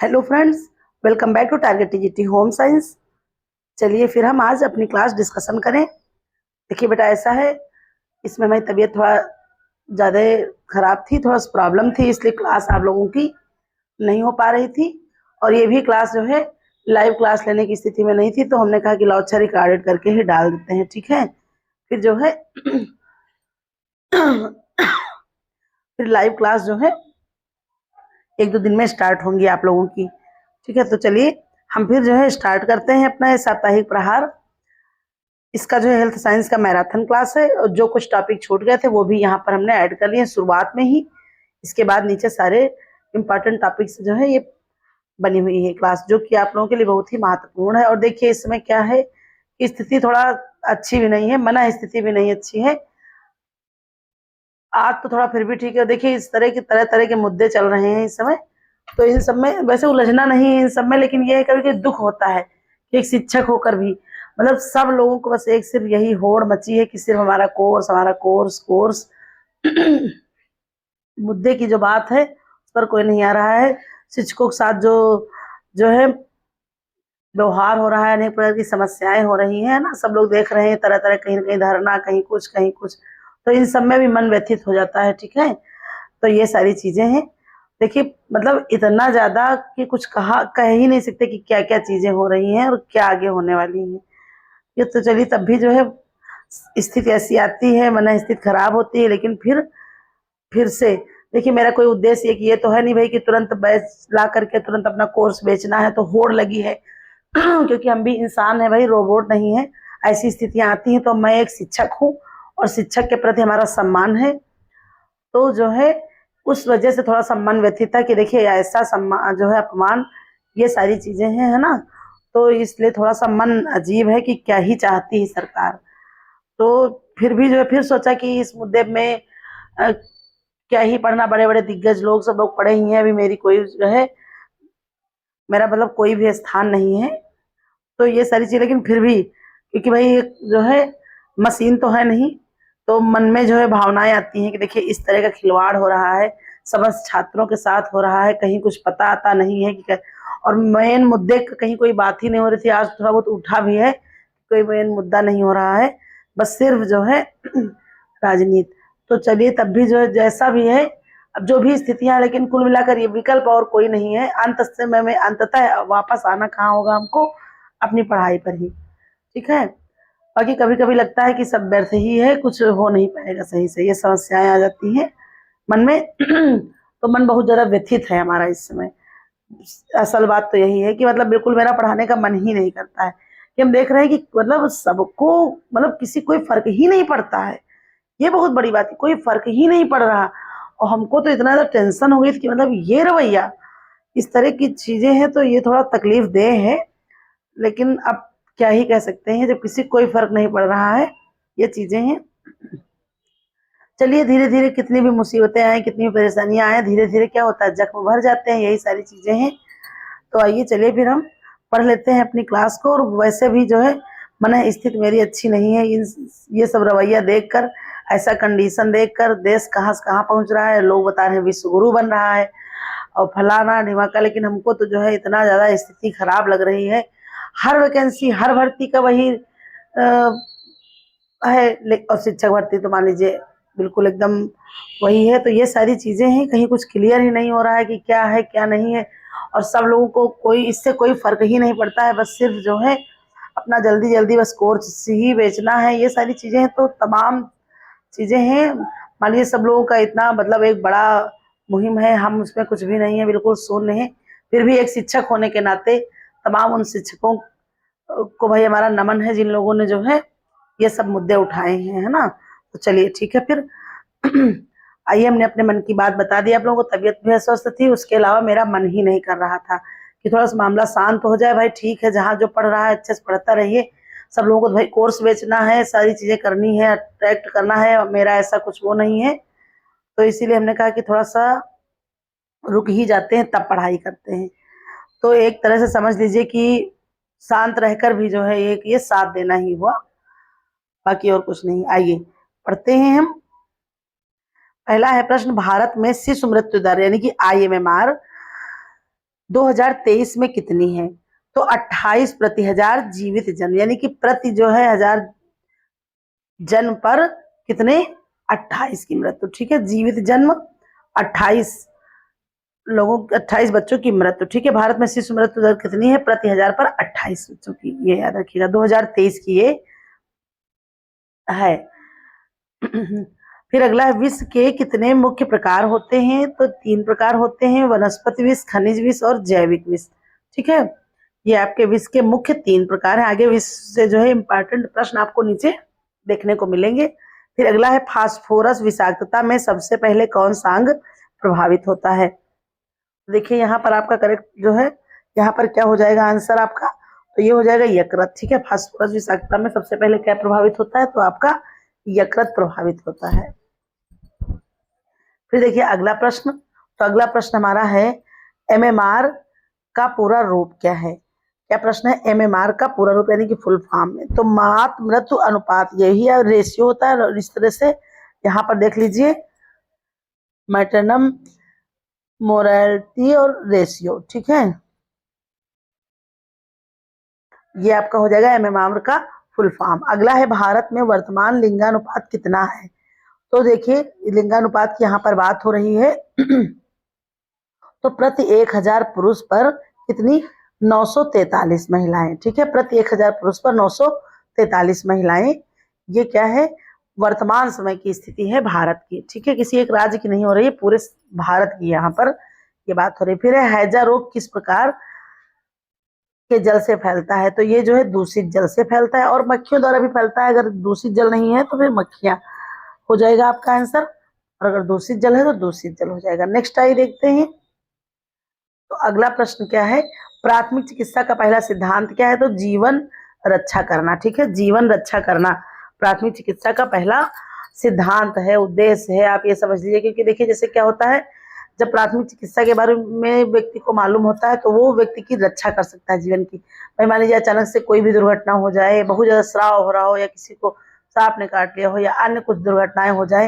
Hello friends, welcome back to target TGT home science. चलिए फिर हम आज अपनी क्लास डिस्कशन करें। देखिए बेटा, ऐसा है, इसमें मेरी तबीयत थोड़ा ज़्यादा ख़राब थी, थोड़ा प्रॉब्लम थी, इसलिए क्लास आप लोगों की नहीं हो पा रही थी। और ये भी क्लास जो है लाइव क्लास लेने की स्थिति में नहीं थी, तो हमने कहा कि लो अच्छा रिकॉर्डेड करके ही डाल देते हैं, ठीक है। फिर जो है फिर लाइव क्लास जो है 1-2 दिन में स्टार्ट होंगी आप लोगों की, ठीक है। तो चलिए हम फिर जो है स्टार्ट करते हैं अपना ये साप्ताहिक प्रहार। इसका जो है हेल्थ साइंस का मैराथन क्लास है, और जो कुछ टॉपिक छूट गए थे वो भी यहाँ पर हमने ऐड कर लिए शुरुआत में ही। इसके बाद नीचे सारे इम्पोर्टेंट टॉपिक्स जो है ये बनी हुई है क्लास, जो कि आप लोगों के लिए बहुत ही महत्वपूर्ण है। और देखिए इस समय क्या है कि स्थिति थोड़ा अच्छी भी नहीं है, मना स्थिति भी नहीं अच्छी है। आज तो थोड़ा फिर भी ठीक है। देखिए इस तरह तरह के मुद्दे चल रहे हैं इस समय, तो इन सब में वैसे उलझना नहीं है इन सब में, लेकिन ये है कभी कभी दुख होता है कि एक शिक्षक होकर भी मतलब सब लोगों को बस एक सिर्फ यही होड़ मची है कि सिर्फ हमारा कोर्स कोर्स मुद्दे की जो बात है उस पर कोई नहीं आ रहा है। शिक्षकों के साथ जो जो है व्यवहार हो रहा है, अनेक प्रकार की समस्याएं हो रही हैं ना, सब लोग देख रहे हैं तरह तरह, कहीं ना कहीं धरना, कहीं कुछ कहीं कुछ, तो इन सब में भी मन व्यथित हो जाता है, ठीक है। तो ये सारी चीजें हैं। देखिए मतलब इतना ज्यादा कि कुछ कह ही नहीं सकते कि क्या क्या चीजें हो रही हैं और क्या आगे होने वाली हैं। ये तो चलिए तब भी जो है स्थिति ऐसी आती है, मन स्थिति खराब होती है, लेकिन फिर से देखिए मेरा कोई उद्देश्य ये कि ये तो है नहीं भाई कि तुरंत बैच ला करके तुरंत अपना कोर्स बेचना है, तो होड़ लगी है क्योंकि हम भी इंसान है भाई, रोबोट नहीं है। ऐसी स्थितियां आती हैं, तो मैं एक शिक्षक हूँ और शिक्षक के प्रति हमारा सम्मान है, तो जो है उस वजह से थोड़ा सा मन व्यथित था कि देखिए ऐसा सम्मान जो है अपमान, ये सारी चीजें हैं, है ना। तो इसलिए थोड़ा सा मन अजीब है कि क्या ही चाहती है सरकार। तो फिर भी जो है फिर सोचा कि इस मुद्दे में क्या ही पढ़ना, बड़े बड़े दिग्गज लोग सब लोग पढ़े ही हैं, अभी मेरी कोई जो है मेरा मतलब कोई भी स्थान नहीं है। तो ये सारी चीज, लेकिन फिर भी क्योंकि भाई जो है मशीन तो है नहीं, तो मन में जो है भावनाएं आती हैं कि देखिए इस तरह का खिलवाड़ हो रहा है, समस्त छात्रों के साथ हो रहा है, कहीं कुछ पता आता नहीं है कि और मेन मुद्दे का कहीं कोई बात ही नहीं हो रही थी। आज थोड़ा बहुत उठा भी है, कोई मेन मुद्दा नहीं हो रहा है, बस सिर्फ जो है राजनीति। तो चलिए तब भी जो है जैसा भी है, अब जो भी स्थितियां, लेकिन कुल मिलाकर ये विकल्प और कोई नहीं है। अंत से मैं अंततः वापस आना कहाँ होगा हमको, अपनी पढ़ाई पर ही, ठीक है। बाकी कभी कभी लगता है कि सब व्यर्थ ही है, कुछ हो नहीं पाएगा सही से, ये समस्याएं आ जाती हैं मन में तो मन बहुत ज्यादा व्यथित है हमारा इस समय। असल बात तो यही है कि मतलब बिल्कुल मेरा पढ़ाने का मन ही नहीं करता है, कि हम देख रहे हैं कि मतलब सबको, मतलब किसी कोई फर्क ही नहीं पड़ता है। ये बहुत बड़ी बात है, कोई फर्क ही नहीं पड़ रहा। और हमको तो इतना ज्यादा टेंशन हो गई थी कि मतलब ये रवैया, इस तरह की चीजें हैं, तो ये थोड़ा तकलीफ देह है। लेकिन अब क्या ही कह सकते हैं जब किसी कोई फर्क नहीं पड़ रहा है, ये चीजें हैं। चलिए धीरे धीरे कितनी भी मुसीबतें आए, कितनी भी परेशानियां आए, धीरे धीरे क्या होता है जख्म भर जाते हैं, यही सारी चीजें हैं। तो आइए चलिए फिर हम पढ़ लेते हैं अपनी क्लास को। और वैसे भी जो है मन स्थिति मेरी अच्छी नहीं है, ये सब रवैया देखकर, ऐसा कंडीशन देखकर, देश कहाँ से कहाँ पहुंच रहा है, लोग बता रहे हैं विश्व गुरु बन रहा है और फलाना ढिमाका, लेकिन हमको तो जो है इतना ज्यादा स्थिति खराब लग रही है। हर वैकेंसी, हर भर्ती का वही है, और शिक्षक भर्ती तो मान लीजिए बिल्कुल एकदम वही है। तो ये सारी चीजें हैं, कहीं कुछ क्लियर ही नहीं हो रहा है कि क्या है क्या नहीं है, और सब लोगों को कोई इससे कोई फर्क ही नहीं पड़ता है, बस सिर्फ जो है अपना जल्दी जल्दी बस कोर्स ही बेचना है, ये सारी चीजें हैं। तो तमाम चीजें हैं, मान लीजिए सब लोगों का इतना मतलब एक बड़ा मुहिम है, हम उसमें कुछ भी नहीं है, बिल्कुल शून्य है। फिर भी एक शिक्षक होने के नाते तमाम उन शिक्षकों को भाई हमारा नमन है, जिन लोगों ने जो है ये सब मुद्दे उठाए हैं, है ना। तो चलिए ठीक है फिर आइए, हमने अपने मन की बात बता दी आप लोगों को। तबीयत भी अस्वस्थ थी, उसके अलावा मेरा मन ही नहीं कर रहा था कि थोड़ा सा मामला शांत हो जाए। भाई ठीक है, जहाँ जो पढ़ रहा है अच्छे से पढ़ता रहिए, सब लोगों को तो भाई कोर्स बेचना है, सारी चीजें करनी है, अट्रैक्ट करना है, मेरा ऐसा कुछ वो नहीं है। तो इसीलिए हमने कहा कि थोड़ा सा रुक ही जाते हैं, तब पढ़ाई करते हैं। तो एक तरह से समझ लीजिए कि शांत रहकर भी जो है एक ये साथ देना ही हुआ, बाकी और कुछ नहीं। आइए पढ़ते हैं हम। पहला है प्रश्न, भारत में शिशु मृत्यु दर यानी कि IMMR 2023 में कितनी है? तो 28 प्रति हजार जीवित जन्म, यानी कि प्रति जो है 1000 जन्म पर कितने? 28 की मृत्यु। ठीक है, जीवित जन्म 28 लोगों, 28 बच्चों की मृत्यु। ठीक है, भारत में शिशु मृत्यु दर कितनी है? प्रति हजार पर 28 बच्चों की, ये याद रखिएगा। 2023 की ये है। फिर अगला है, विष के कितने मुख्य प्रकार होते हैं? तो 3 प्रकार होते हैं, वनस्पति विष, खनिज विष और जैविक विष। ठीक है, ये आपके विष के मुख्य 3 प्रकार हैं। आगे विष से जो है इंपॉर्टेंट प्रश्न आपको नीचे देखने को मिलेंगे। फिर अगला है, फास्फोरस विषाक्तता में सबसे पहले कौन सा अंग प्रभावित होता है? देखिए यहाँ पर आपका करेक्ट जो है, यहाँ पर क्या हो जाएगा आंसर आपका? तो ये हो जाएगा यकृत। ठीक है, फास्फोरस विषाक्तता में सबसे पहले क्या प्रभावित होता है? तो आपका यकृत प्रभावित होता है। फिर देखिए अगला प्रश्न, तो अगला प्रश्न हमारा है, एमएमआर का पूरा रूप क्या है? क्या प्रश्न है? एमएमआर का पूरा रूप यानी कि फुल फॉर्म में। तो मात मृत्यु अनुपात, यही रेशियो होता है। और इस तरह से यहाँ पर देख लीजिए, मैटरनम मोरालिटी और रेशियो। ठीक है, ये आपका हो जाएगा एमएमआर का फुल फॉर्म। अगला है, भारत में वर्तमान लिंगानुपात कितना है? तो देखिए लिंगानुपात की यहाँ पर बात हो रही है। तो प्रति 1000 पुरुष पर कितनी? 943 महिलाएं। ठीक है, प्रति 1000 पुरुष पर 943 महिलाएं। ये क्या है? वर्तमान समय की स्थिति है भारत की। ठीक है, किसी एक राज्य की नहीं हो रही है, पूरे भारत की यहाँ पर ये बात हो रही है। फिर है, हैजा रोग किस प्रकार के जल से फैलता है? तो ये जो है दूषित जल से फैलता है और मक्खियों द्वारा भी फैलता है। अगर दूषित जल नहीं है तो फिर मक्खियां हो जाएगा आपका आंसर, और अगर दूषित जल है तो दूषित जल हो जाएगा। नेक्स्ट आइए देखते हैं, तो अगला प्रश्न क्या है, प्राथमिक चिकित्सा का पहला सिद्धांत क्या है? तो जीवन रक्षा करना। ठीक है, जीवन रक्षा करना प्राथमिक चिकित्सा का पहला सिद्धांत है, उद्देश्य है, आप ये समझ लीजिए। क्योंकि देखिए जैसे क्या होता है, जब प्राथमिक चिकित्सा के बारे में व्यक्ति को मालूम होता है तो वो व्यक्ति की रक्षा कर सकता है जीवन की। भाई मान लीजिए अचानक से कोई भी दुर्घटना हो जाए, बहुत ज्यादा स्राव हो रहा हो, या किसी को सांप ने काट लिया हो, या अन्य कुछ दुर्घटनाएं हो जाए,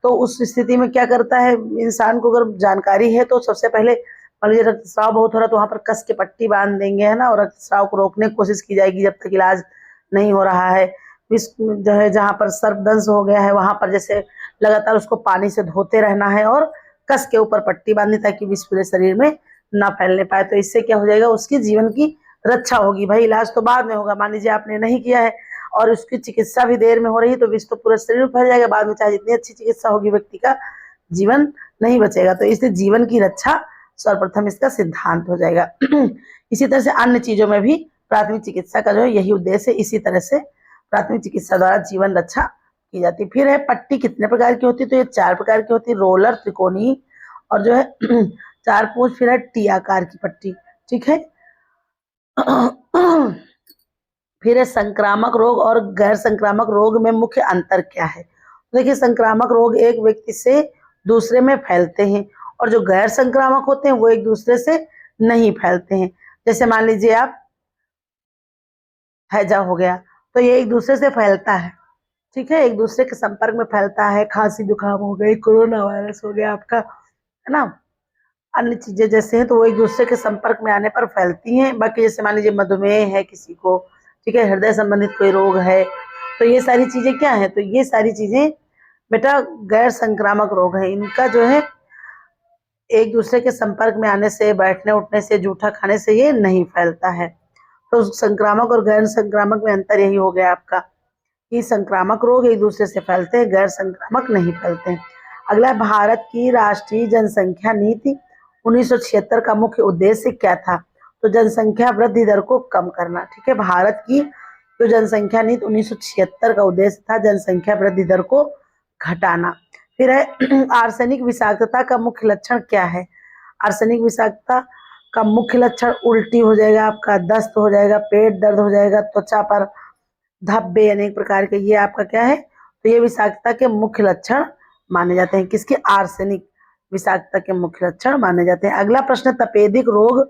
तो उस स्थिति में क्या करता है इंसान को? अगर जानकारी है तो सबसे पहले मान लीजिए रक्तस्राव बहुत हो रहा है तो वहां पर कस के पट्टी बांध देंगे, है ना, और रक्तस्राव को रोकने की कोशिश की जाएगी जब तक इलाज नहीं हो रहा है। विष जो है जहाँ पर सर्पदंश हो गया है वहां पर जैसे लगातार उसको पानी से धोते रहना है और कस के ऊपर पट्टी बांधनी, ताकि विष पूरे शरीर में ना फैलने पाए। तो इससे क्या हो जाएगा? उसकी जीवन की रक्षा होगी। भाई इलाज तो बाद में होगा, मान लीजिए आपने नहीं किया है और उसकी चिकित्सा भी देर में हो रही है तो विष तो पूरे शरीर में फैल जाएगा, बाद में चाहे जितनी अच्छी चिकित्सा होगी व्यक्ति का जीवन नहीं बचेगा। तो इसलिए जीवन की रक्षा सर्वप्रथम इसका सिद्धांत हो जाएगा। इसी तरह से अन्य चीजों में भी प्राथमिक चिकित्सा का जो है यही उद्देश्य है, इसी तरह से प्राथमिक चिकित्सा द्वारा जीवन रक्षा की जाती है। फिर है, पट्टी कितने प्रकार की होती है? तो ये 4 प्रकार की होती है, रोलर, त्रिकोणीय और जो है 4 पूंछ, फिर है टी आकार की पट्टी। ठीक है, फिर है, संक्रामक रोग और गैर संक्रामक रोग में मुख्य अंतर क्या है? देखिए संक्रामक रोग एक व्यक्ति से दूसरे में फैलते हैं और जो गैर संक्रामक होते हैं वो एक दूसरे से नहीं फैलते हैं। जैसे मान लीजिए आप हैजा हो गया तो ये एक दूसरे से फैलता है। ठीक है, एक दूसरे के संपर्क में फैलता है। खांसी जुकाम हो गई, कोरोना वायरस हो गया आपका, है ना, अन्य चीजें जैसे हैं तो वो एक दूसरे के संपर्क में आने पर फैलती हैं। बाकी जैसे मान लीजिए मधुमेह है किसी को, ठीक है, हृदय संबंधित कोई रोग है, तो ये सारी चीजें क्या है? तो ये सारी चीजें बेटा गैर संक्रामक रोग है। इनका जो है एक दूसरे के संपर्क में आने से, बैठने उठने से, जूठा खाने से ये नहीं फैलता है। तो संक्रामक और गैर संक्रामक में अंतर यही हो गया आपका कि संक्रामक रोग एक दूसरे से फैलते हैं, गैर संक्रामक नहीं फैलते हैं। अगला, भारत की राष्ट्रीय जनसंख्या नीति 1976 का मुख्य उद्देश्य क्या था? तो जनसंख्या वृद्धि दर को कम करना। ठीक है, भारत की जो जनसंख्या नीति 1976 का उद्देश्य था जनसंख्या वृद्धि दर को घटाना। फिर है, आर्सेनिक विषाक्तता का मुख्य लक्षण क्या है? आर्सेनिक विषाक्तता का मुख्य लक्षण उल्टी हो जाएगा आपका, दस्त हो जाएगा, पेट दर्द हो जाएगा, त्वचा पर धब्बे अनेक प्रकार के, ये आपका क्या है? तो ये विषाक्तता के मुख्य लक्षण माने जाते हैं। किसके? आर्सेनिक विषाक्तता के मुख्य लक्षण माने जाते हैं। अगला प्रश्न, तपेदिक रोग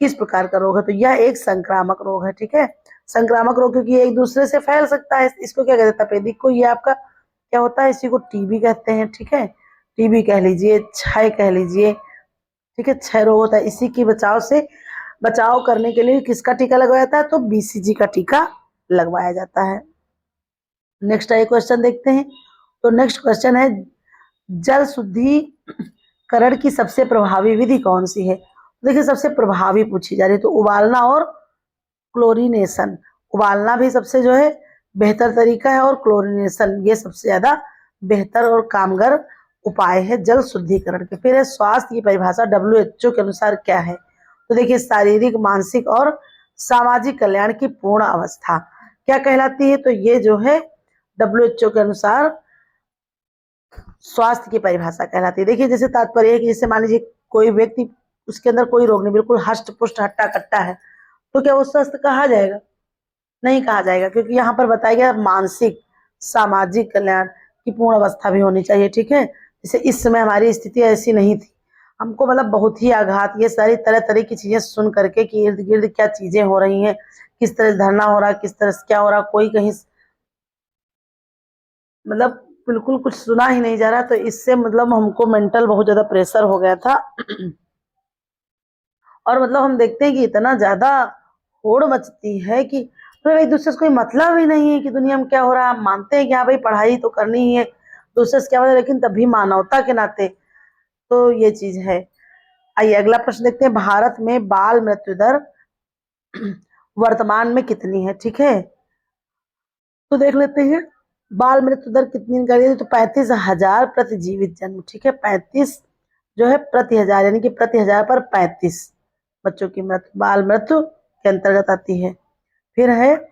किस प्रकार का रोग है? तो यह एक संक्रामक रोग है। ठीक है, संक्रामक रोग क्योंकि एक दूसरे से फैल सकता है, इसको क्या कहते हैं? तपेदिक को। ये आपका क्या होता है? इसी को टीबी कहते हैं। ठीक है, टीबी कह लीजिए, क्षय कह लीजिए, ठीक है, 6 रोग होता है। इसी की बचाव करने के लिए किसका टीका लगवाया जाता है? तो BCG का टीका लगवाया जाता है। नेक्स्ट आइए क्वेश्चन देखते हैं। तो नेक्स्ट क्वेश्चन है, जल शुद्धिकरण की सबसे प्रभावी विधि कौन सी है? देखिए, सबसे प्रभावी पूछी जा रही है, तो उबालना और क्लोरीनेशन। उबालना भी सबसे जो है बेहतर तरीका है, और क्लोरीनेशन ये सबसे ज्यादा बेहतर और कामगर उपाय है जल शुद्धिकरण के। फिर है स्वास्थ्य की परिभाषा WHO के अनुसार क्या है? तो देखिए, शारीरिक, मानसिक और सामाजिक कल्याण की पूर्ण अवस्था क्या कहलाती है? तो ये जो है WHO के अनुसार स्वास्थ्य की परिभाषा कहलाती है। देखिए, जैसे तात्पर्य है कि जैसे मान लीजिए कोई व्यक्ति, उसके अंदर कोई रोग नहीं, बिल्कुल हष्ट पुष्ट हट्टा कट्टा है, तो क्या वो स्वस्थ कहा जाएगा? नहीं कहा जाएगा, क्योंकि यहाँ पर बताया गया मानसिक सामाजिक कल्याण की पूर्ण अवस्था भी होनी चाहिए। ठीक है, जैसे इस समय हमारी स्थिति ऐसी नहीं थी, हमको मतलब बहुत ही आघात, ये सारी तरह तरह की चीजें सुन करके कि इर्द गिर्द क्या चीजें हो रही हैं, किस तरह से धरना हो रहा है, किस तरह से क्या हो रहा, कोई कहीं मतलब बिल्कुल कुछ सुना ही नहीं जा रहा, तो इससे मतलब हमको मेंटल बहुत ज्यादा प्रेशर हो गया था। और मतलब हम देखते हैं कि इतना ज्यादा होड़ मचती है कि मतलब एक दूसरे से कोई मतलब ही नहीं है कि दुनिया में क्या हो रहा है। हम मानते हैं कि हाँ भाई पढ़ाई तो करनी ही है, दूसरे से क्या मतलब, लेकिन तभी मानवता के नाते तो ये चीज है। आइए अगला प्रश्न देखते हैं, भारत में बाल मृत्यु दर वर्तमान में कितनी है? ठीक है, तो देख लेते हैं बाल मृत्यु दर कितनी निकाली है। तो 35,000 प्रति जीवित जन्म। ठीक है, 35 जो है प्रति हजार, यानी कि प्रति हजार पर 35 बच्चों की मृत्यु बाल मृत्यु के अंतर्गत आती है। फिर है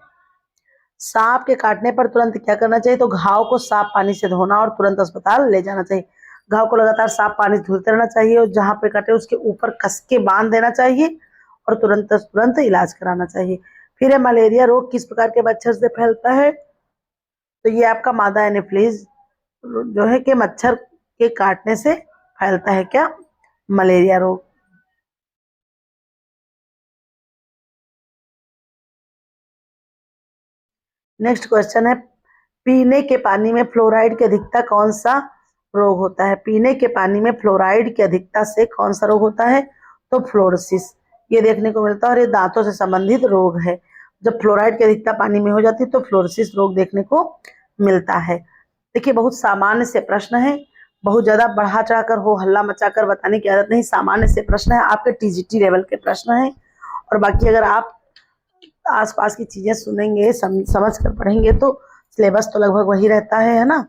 सांप के काटने पर तुरंत क्या करना चाहिए? तो घाव को साफ पानी से धोना और तुरंत अस्पताल ले जाना चाहिए। घाव को लगातार साफ पानी से धुलते रहना चाहिए, और जहां पे काटे उसके ऊपर कस के बांध देना चाहिए, और तुरंत तुरंत इलाज कराना चाहिए। फिर है मलेरिया रोग किस प्रकार के मच्छर से फैलता है? तो ये आपका मादा एनोफिलीज जो है कि मच्छर के काटने से फैलता है क्या? मलेरिया रोग। नेक्स्ट क्वेश्चन है, पीने के पानी में फ्लोराइड की अधिकता कौन सा रोग होता है? पीने के पानी में फ्लोराइड की अधिकता से कौन सा रोग होता है? तो फ्लोरोसिस ये देखने को मिलता है, और ये दांतों से संबंधित रोग है। जब फ्लोराइड की अधिकता पानी में हो जाती है तो फ्लोरोसिस रोग देखने को मिलता है। देखिए, बहुत सामान्य से प्रश्न है, बहुत ज्यादा बढ़ा चढ़ाकर हो हल्ला मचाकर बताने की आदत नहीं, सामान्य से प्रश्न है, आपके TGT लेवल के प्रश्न है। और बाकी अगर आप आसपास की चीजें सुनेंगे, समझ कर पढ़ेंगे, तो सिलेबस तो लगभग वही रहता है ना।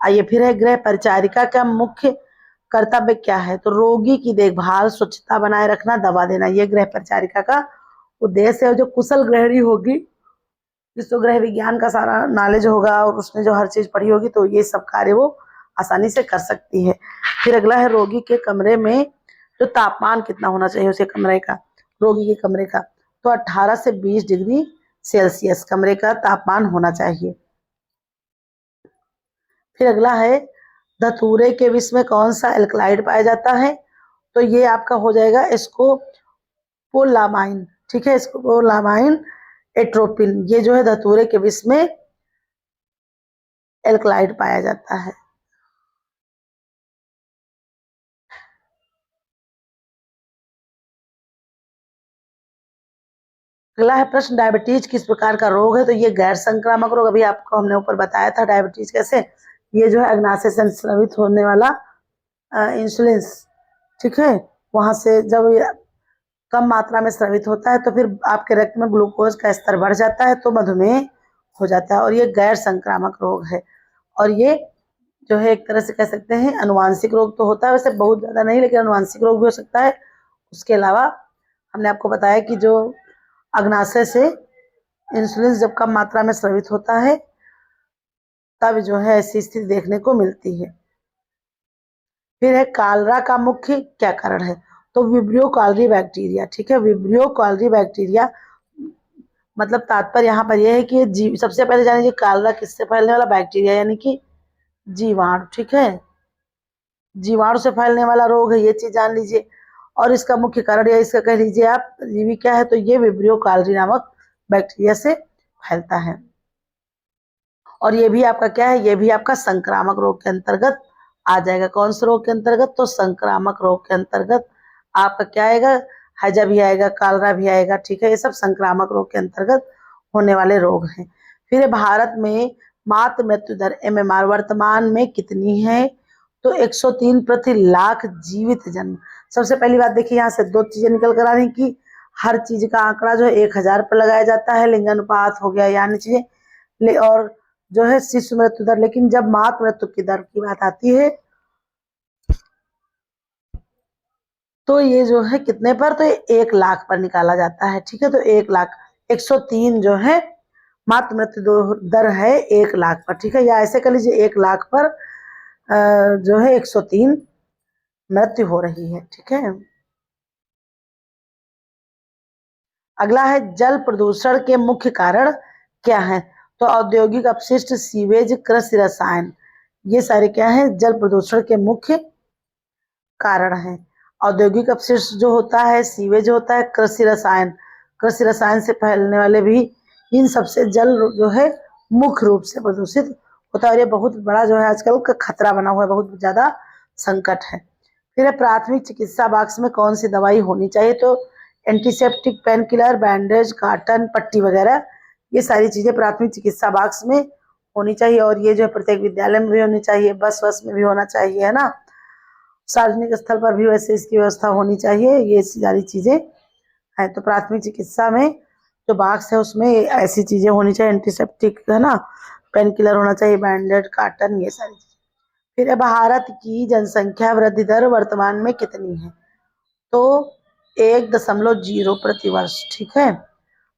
आइए फिर है, गृह परिचारिका का मुख्य कर्तव्य क्या है? तो रोगी की देखभाल, स्वच्छता बनाए रखना, दवा देना, ये गृह परिचारिका का उद्देश्य है। जो कुशल गृहिणी होगी, जिसको गृह विज्ञान का सारा नॉलेज होगा और उसने जो हर चीज पढ़ी होगी, तो ये सब कार्य वो आसानी से कर सकती है। फिर अगला है, रोगी के कमरे में जो तापमान कितना होना चाहिए उसके कमरे का, रोगी के कमरे का? तो 18 से 20 डिग्री सेल्सियस कमरे का तापमान होना चाहिए। फिर अगला है, धतूरे के विष में कौन सा एल्कलाइड पाया जाता है? तो ये आपका हो जाएगा स्कोपोलामाइन। ठीक है, स्कोपोलामाइन एट्रोपिन, ये जो है धतूरे के विष में एल्कलाइड पाया जाता है। अगला है प्रश्न, डायबिटीज किस प्रकार का रोग है? तो ये गैर संक्रामक रोग, अभी आपको हमने ऊपर बताया था डायबिटीज कैसे, ये जो है अग्नाशय से संस्रावित होने वाला इंसुलिन, ठीक है, वहां से जब कम मात्रा में स्रावित होता है तो फिर आपके रक्त में ग्लूकोज का स्तर बढ़ जाता है, तो मधुमेह हो जाता है, और ये गैर संक्रामक रोग है। और ये जो है एक तरह से कह सकते हैं अनुवांशिक रोग तो होता है, वैसे बहुत ज्यादा नहीं, लेकिन अनुवांशिक रोग भी हो सकता है। उसके अलावा हमने आपको बताया कि जो अग्नाशय से इंसुलिन जब कम मात्रा में स्रावित होता है, तब जो है ऐसी स्थिति देखने को मिलती है। फिर है, कालरा का मुख्य क्या कारण है? तो विब्रियो कॉलरी बैक्टीरिया। ठीक है, विब्रियो कॉलरी बैक्टीरिया मतलब तात्पर्य यहाँ पर यह है कि सबसे पहले जान लीजिए कालरा किससे फैलने वाला बैक्टीरिया, यानी कि जीवाणु। ठीक है, जीवाणु से फैलने वाला रोग है, ये चीज जान लीजिए। और इसका मुख्य कारण या इसका कह लीजिए आप जीवी क्या है, तो ये विब्रियो कॉलरी नामक बैक्टीरिया से फैलता है। और ये भी आपका क्या है, ये भी आपका संक्रामक रोग के अंतर्गत आ जाएगा। कौन से रोग के अंतर्गत? तो संक्रामक रोग के अंतर्गत आपका क्या आएगा, हैजा भी आएगा, कालरा भी आएगा, ठीक है। ये सब संक्रामक रोग के अंतर्गत होने वाले रोग हैं। फिर भारत में मातृ मृत्यु दर MMR वर्तमान में कितनी है, तो 103 प्रति लाख जीवित जन्म। सबसे पहली बात देखिए, यहाँ से दो चीजें निकल कर आ रही कि हर चीज का आंकड़ा जो है 1000 पर लगाया जाता है, लिंगानुपात हो गया यानी चीजें, और जो है शिशु मृत्यु दर। लेकिन जब मातृ मृत्यु की दर की बात आती है तो ये जो है कितने पर, तो 1 लाख पर निकाला जाता है, ठीक है। तो 1 लाख, 103 जो है मातृ मृत्यु दर है 1 लाख पर, ठीक है। या ऐसे कर लीजिए 1 लाख पर जो है 103 मृत्यु हो रही है, ठीक है। अगला है जल प्रदूषण के मुख्य कारण क्या है, तो औद्योगिक अपशिष्ट, सीवेज, कृषि रसायन, ये सारे क्या है, जल प्रदूषण के मुख्य कारण है। औद्योगिक अपशिष्ट जो होता है, सीवेज होता है, कृषि रसायन से फैलने वाले भी, इन सबसे जल जो है मुख्य रूप से प्रदूषित होता है। और ये बहुत बड़ा जो है आजकल का खतरा बना हुआ है, बहुत ज्यादा संकट है। फिर है प्राथमिक चिकित्सा बॉक्स में कौन सी दवाई होनी चाहिए, तो antiseptic, pain killer, bandage, carton, पट्टी वगैरह, ये सारी चीजें प्राथमिक चिकित्सा बॉक्स में होनी चाहिए। और ये जो है प्रत्येक विद्यालय में भी होनी चाहिए, बस में भी होना चाहिए, है ना। सार्वजनिक स्थल पर भी वैसे इसकी व्यवस्था होनी चाहिए। ये सारी चीजें हैं। तो प्राथमिक चिकित्सा में जो बॉक्स है उसमें ऐसी चीजें होनी चाहिए, एंटीसेप्टिक, है ना, पेन किलर होना चाहिए, बैंडेड, कार्टन, ये सारी चीजें। फिर है भारत की जनसंख्या वृद्धि दर वर्तमान में कितनी है, तो 1.0 प्रतिवर्ष, ठीक है।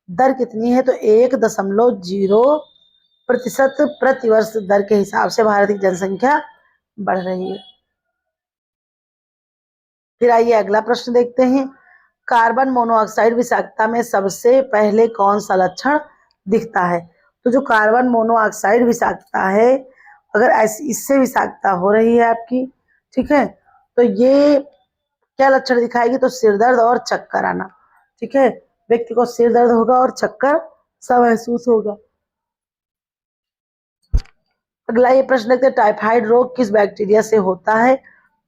दर कितनी है, तो 1.0% प्रतिवर्ष दर के हिसाब से भारत की जनसंख्या बढ़ रही है। फिर आइए अगला प्रश्न देखते हैं। कार्बन मोनोऑक्साइड विषाक्तता में सबसे पहले कौन सा लक्षण दिखता है, तो जो कार्बन मोनोऑक्साइड विषाक्तता है, अगर ऐसी इससे विषाक्तता हो रही है आपकी, ठीक है, तो ये क्या लक्षण दिखाएगी, तो सिर दर्द और चक्कर आना, ठीक है। व्यक्ति को सिर दर्द होगा और चक्कर सा महसूस होगा। अगला ये प्रश्न देखते हैं, टाइफाइड रोग किस बैक्टीरिया से होता है,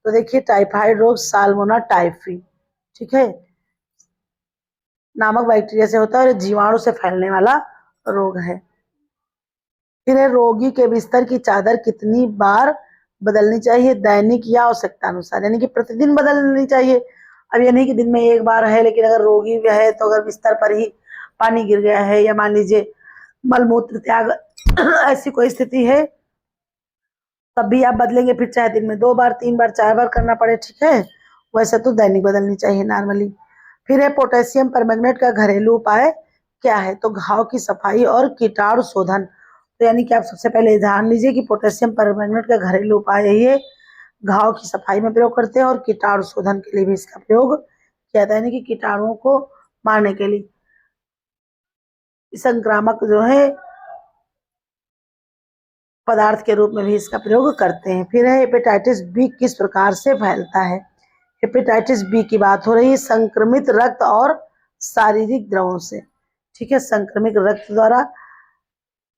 तो देखिए टाइफाइड रोग साल्मोना टाइफी, ठीक है, नामक बैक्टीरिया से होता है और जीवाणु से फैलने वाला रोग है। फिर है रोगी के बिस्तर की चादर कितनी बार बदलनी चाहिए, दैनिक या आवश्यकता अनुसार, यानी कि प्रतिदिन बदलनी चाहिए। अब ये नहीं कि दिन में एक बार है, लेकिन अगर रोगी भी है तो अगर बिस्तर पर ही पानी गिर गया है या मान लीजिए मलमूत्र त्याग ऐसी कोई स्थिति है, तब भी आप बदलेंगे, फिर चाहे दिन में 2 बार, 3 बार, 4 बार करना पड़े, ठीक है। वैसे तो दैनिक बदलनी चाहिए नॉर्मली। फिर है पोटेशियम परमैंगनेट का घरेलू उपाय क्या है, तो घाव की सफाई और कीटाणु शोधन। तो यानी कि आप सबसे पहले ध्यान लीजिए कि पोटेशियम परमैंगनेट का घरेलू उपाय है, ये घाव की सफाई में प्रयोग करते हैं और कीटाणु शोधन के लिए भी इसका प्रयोग किया जाता है, यानी कि कीटाणुओं को मारने के लिए। संक्रामक जो है पदार्थ के रूप में भी इसका प्रयोग करते हैं। फिर है हेपेटाइटिस बी किस प्रकार से फैलता है, हेपेटाइटिस बी की बात हो रही है संक्रमित रक्त और शारीरिक द्रवों से, ठीक है। संक्रमित रक्त द्वारा,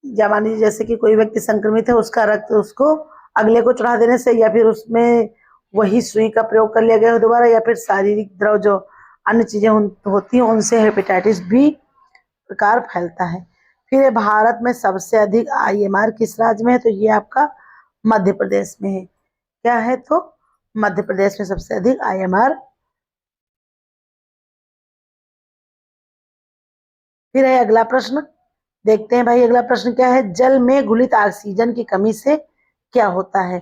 या मान लीजिए जैसे कि कोई व्यक्ति संक्रमित है, उसका रक्त उसको अगले को चढ़ा देने से, या फिर उसमें वही सुई का प्रयोग कर लिया गया है दोबारा, या फिर शारीरिक द्रव जो अन्य चीजें होती हैं उनसे हेपेटाइटिस बी प्रकार फैलता है। फिर भारत में सबसे अधिक IMR किस राज्य में है, तो ये आपका मध्य प्रदेश में है। क्या है, तो मध्य प्रदेश में सबसे अधिक IMR। फिर है अगला प्रश्न, देखते हैं भाई अगला प्रश्न क्या है, जल में घुलित ऑक्सीजन की कमी से क्या होता है,